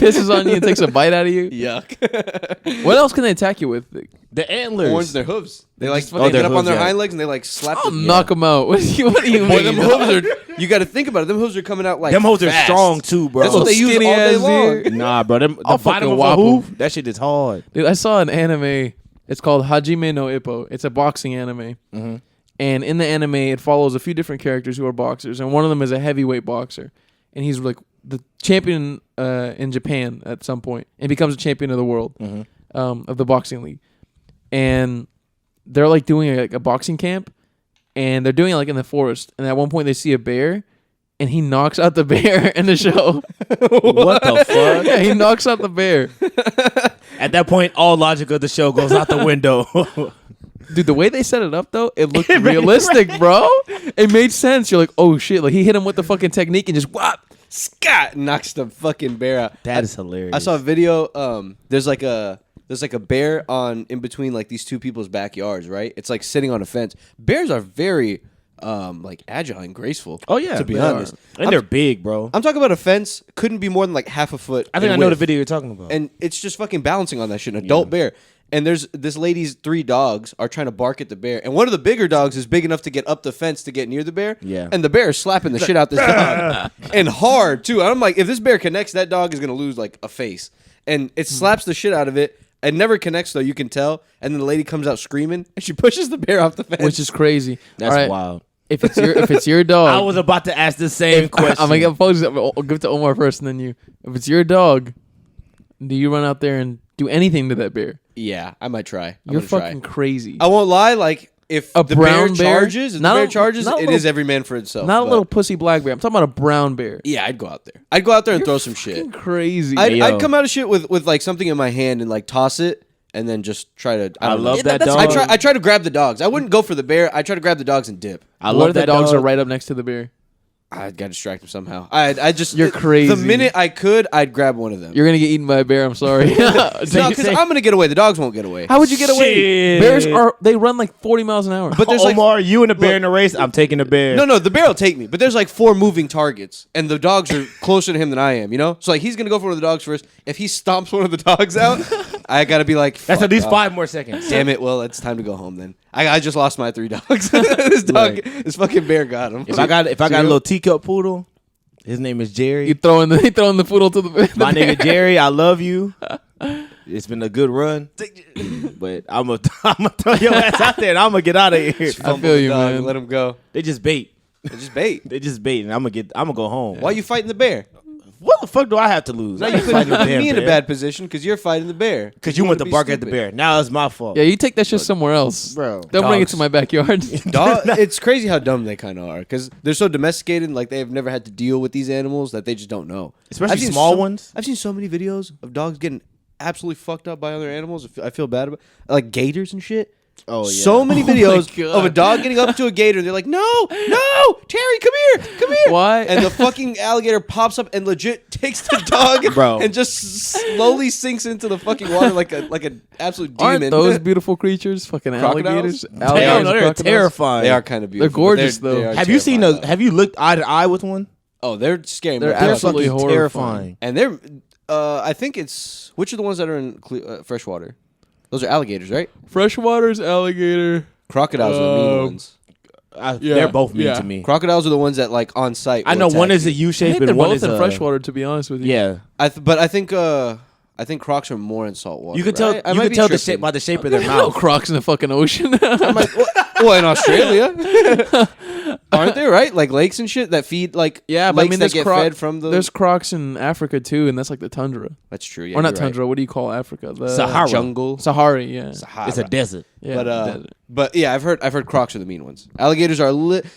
pisses on you and takes a bite out of you. Yuck. What else can they attack you with? The antlers. Horns, their hooves. They like Oh, they get up on hooves, their yeah. hind legs and they like slap. I'll them. knock them out. What do you Boy, them mean? hooves are. You got to think about it. Them hooves are coming out like Them hoes are fast. strong too, bro. That's what they use all Skinny day ass long. deer. Nah, bro. The I'll bottom fucking of a whopple. hoof, that shit is hard. Dude, I saw an anime. It's called Hajime no Ippo. It's a boxing anime. Mm-hmm. And in the anime, it follows a few different characters who are boxers. And one of them is a heavyweight boxer. And he's like the champion in Japan at some point. And becomes a champion of the world of the boxing league. And they're like doing a boxing camp. And they're doing it like in the forest. And at one point, they see a bear. And he knocks out the bear in the show. What the fuck? Yeah, he knocks out the bear. At that point, all logic of the show goes out the window. Dude, the way they set it up, though, it looked realistic, bro. It made sense. You're like, oh, shit. Like, he hit him with the fucking technique and just, whop. Scott knocks the fucking bear out. That is hilarious. I saw a video. There's like a bear on in between like these two people's backyards, right? It's like sitting on a fence. Bears are very like agile and graceful. Oh yeah, to be they honest, are. And they're big, bro. I'm talking about a fence. Couldn't be more than like half a foot. I think in I know the width. video you're talking about. And it's just fucking balancing on that shit. An adult bear. And there's this lady's 3 dogs are trying to bark at the bear. And one of the bigger dogs is big enough to get up the fence to get near the bear. Yeah. And the bear is slapping the shit out this dog. And hard, too. I'm like, if this bear connects, that dog is going to lose, like, a face. And it slaps the shit out of it. It never connects, though. You can tell. And then the lady comes out screaming. And she pushes the bear off the fence. Which is crazy. That's All right, wild. If it's your dog. I was about to ask the same question. I'm going to give it to Omar first and then you. If it's your dog, do you run out there and do anything to that bear? Yeah, I might try. You're fucking crazy. I won't lie. Like, if A the brown bear bear? charges, Not a it little- is every man for itself. Not a but- little pussy black bear. I'm talking about a brown bear. Yeah, I'd go out there. I'd go out there and throw some shit. Fucking crazy. I'd Yo. come out of shit with like something in my hand and like toss it and then just try to. I don't know. love that that's- dog. I try to grab the dogs. I wouldn't go for the bear. I try to grab the dogs and dip. I What love if the that dogs dog. are right up next to the bear? I got distracted somehow. I just. You're crazy. The minute I could, I'd grab one of them. You're going to get eaten by a bear. I'm sorry. No, because I'm gonna get away. The dogs won't get away. How would you get away? Shit. Bears they run like 40 miles an hour. But there's like Omar, you and the bear in the race. I'm taking the bear. no, the bear will take me. But there's like 4 moving targets, and the dogs are closer to him than I am. You know, so like he's gonna go for one of the dogs first. If he stomps one of the dogs out, I gotta be like, That's fuck at least off. 5 more seconds. Damn it! Well, it's time to go home then. I just lost my 3 dogs. This dog, Right. this fucking bear got him. If I got a little teacup poodle, his name is Jerry. You throwing the poodle to the My bear. nigga Jerry, I love you. It's been a good run, but I'm gonna throw your ass out there and I'm gonna get out of here. I feel you, dog, man. Let him go. They just bait. They just bait. They just bait, and I'm gonna go home. Why you fighting the bear? What the fuck do I have to lose? Now I you ain't put fighting the damn me in a bear. bad position because you're fighting the bear. Because you went to wanna be bark at the stupid. bear. Now it's my fault. Yeah, you take that shit somewhere else. Bro, Don't bring it dogs. to my backyard. It's crazy how dumb they kind of are because they're so domesticated and like they've never had to deal with these animals that they just don't know. Especially I've seen small ones. I've seen so many videos of dogs getting absolutely fucked up by other animals. I feel bad about like gators and shit. Oh, yeah. So many Oh my videos God. of a dog getting up to a gator. They're like, no, Terry, come here. Why? And the fucking alligator pops up and legit takes the dog, Bro. and just slowly sinks into the fucking water like an absolute demon. Aren't those beautiful creatures? Fucking Crocodiles? alligators. Damn, Alligators, they're crocodiles? terrifying. They are kind of beautiful. gorgeous, but they though. are Have you seen terrifying. Have you looked eye to eye with one? Oh, they're scary. They're motherfuckers. absolutely fucking horrifying. terrifying. And they're, I think it's which are the ones that are in freshwater? Those are alligators, right? Freshwater's alligator. Crocodiles are the mean ones. Yeah, They're both mean yeah. to me. Crocodiles are the ones that like on site. I will know one attack is a you. U I shape think and they're one both is in a freshwater, to be honest with you. Yeah, but I think crocs are more in saltwater. you can tell. right? I You might can be tell the tripping. shape by the shape of their No mouth. crocs in the fucking ocean. Well, in Australia, aren't there right like lakes and shit that feed like Yeah, but lakes I mean, that there's get fed from the. There's crocs in Africa too, and that's like the tundra, That's true. Yeah, or not you're right. tundra. What do you call Africa? The Sahara. Jungle. Sahara. Yeah. Sahara. It's a desert. Yeah. desert. But yeah, I've heard crocs are the mean ones. Alligators are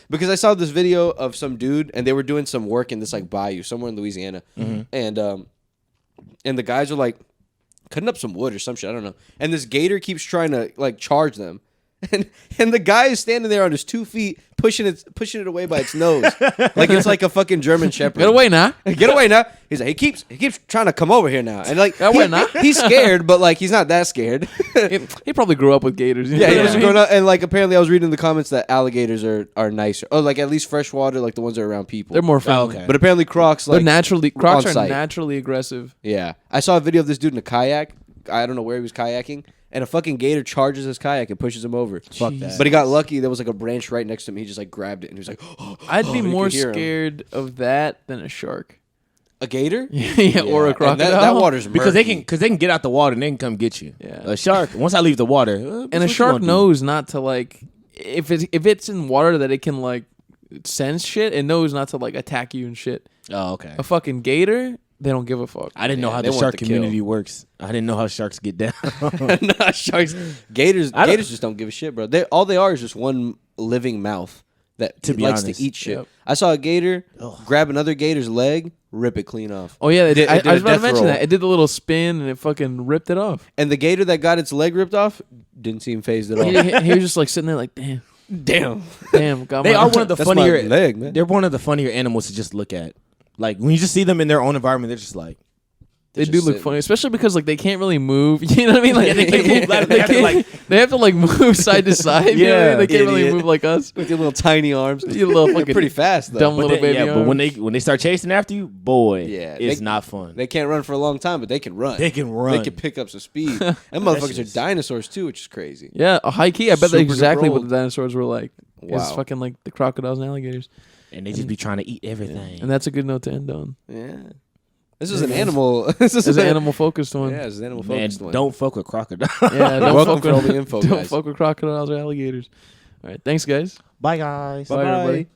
because I saw this video of some dude and they were doing some work in this like bayou somewhere in Louisiana, and the guys are like cutting up some wood or some shit. I don't know. And this gator keeps trying to like charge them, and the guy is standing there on his 2 feet, pushing it away by its nose, like it's like a fucking German Shepherd. Get away now. Get away now. He's like, he keeps trying to come over here now, and like, Get away now. he's scared, but like he's not that scared. He probably grew up with gators. You Yeah, know he what was I mean? growing up, and like apparently I was reading in the comments that alligators are nicer. Oh, like at least freshwater, like the ones that are around people. They're more friendly. okay. But apparently crocs, They're like Crocs on are site. naturally aggressive. Yeah, I saw a video of this dude in a kayak. I don't know where he was kayaking, and a fucking gator charges his kayak and pushes him over. Fuck that. But he got lucky. There was like a branch right next to him. He just like grabbed it and he was like, I'd be you more could hear him. scared of that than a shark. a gator? Yeah, or a And crocodile. that water's Because they murky. can get out the water and they can come get you. Yeah. A shark, once I leave the water, And a shark knows not to like if it's in water that it can like sense shit, it knows not to like attack you and shit. Oh, okay. A fucking gator, they don't give a fuck. I didn't know how they the want shark to kill. community works. I didn't know how sharks get down. Nah, sharks, gators just don't give a shit, bro. All they are is just one living mouth that To be likes honest. to eat shit. Yep. I saw a gator grab another gator's leg, rip it clean off. Oh yeah, It did I a was about to death mention roll. that. It did the little spin and it fucking ripped it off. And the gator that got its leg ripped off didn't seem phased at all. he was just like sitting there like, damn, Damn. got They my- are one of the That's my funnier leg, man. They're one of the funnier animals to just look at. Like when you just see them in their own environment, they're just like They just do look sitting. funny, especially because like they can't really move. You know what I mean? Like Yeah, they can't move. They have to, like- they have to like move side to side. You know what I mean? They can't really Idiot. move like us. With your little tiny arms. You little They're fucking pretty fast though. dumb but little then- baby. but when they start chasing after you, boy, Yeah, it's they- not fun. They can't run for a long time, but they can run. They can run. They can pick up some speed. And motherfuckers shit are is- dynasors too, which is crazy. yeah, a high key. I bet that's Super exactly what duper the dinosaurs were like. Wow. It's fucking like the crocodiles and alligators, And they just be trying to eat everything. and that's a good note to end on. Yeah. This is an animal. This is It's an animal focused one. Yeah, it's an animal Man, focused one. don't fuck with crocodile. Yeah, don't Welcome fuck for all with the info, don't guys. fuck with crocodiles or alligators. All right, thanks guys. Bye guys. Bye, everybody.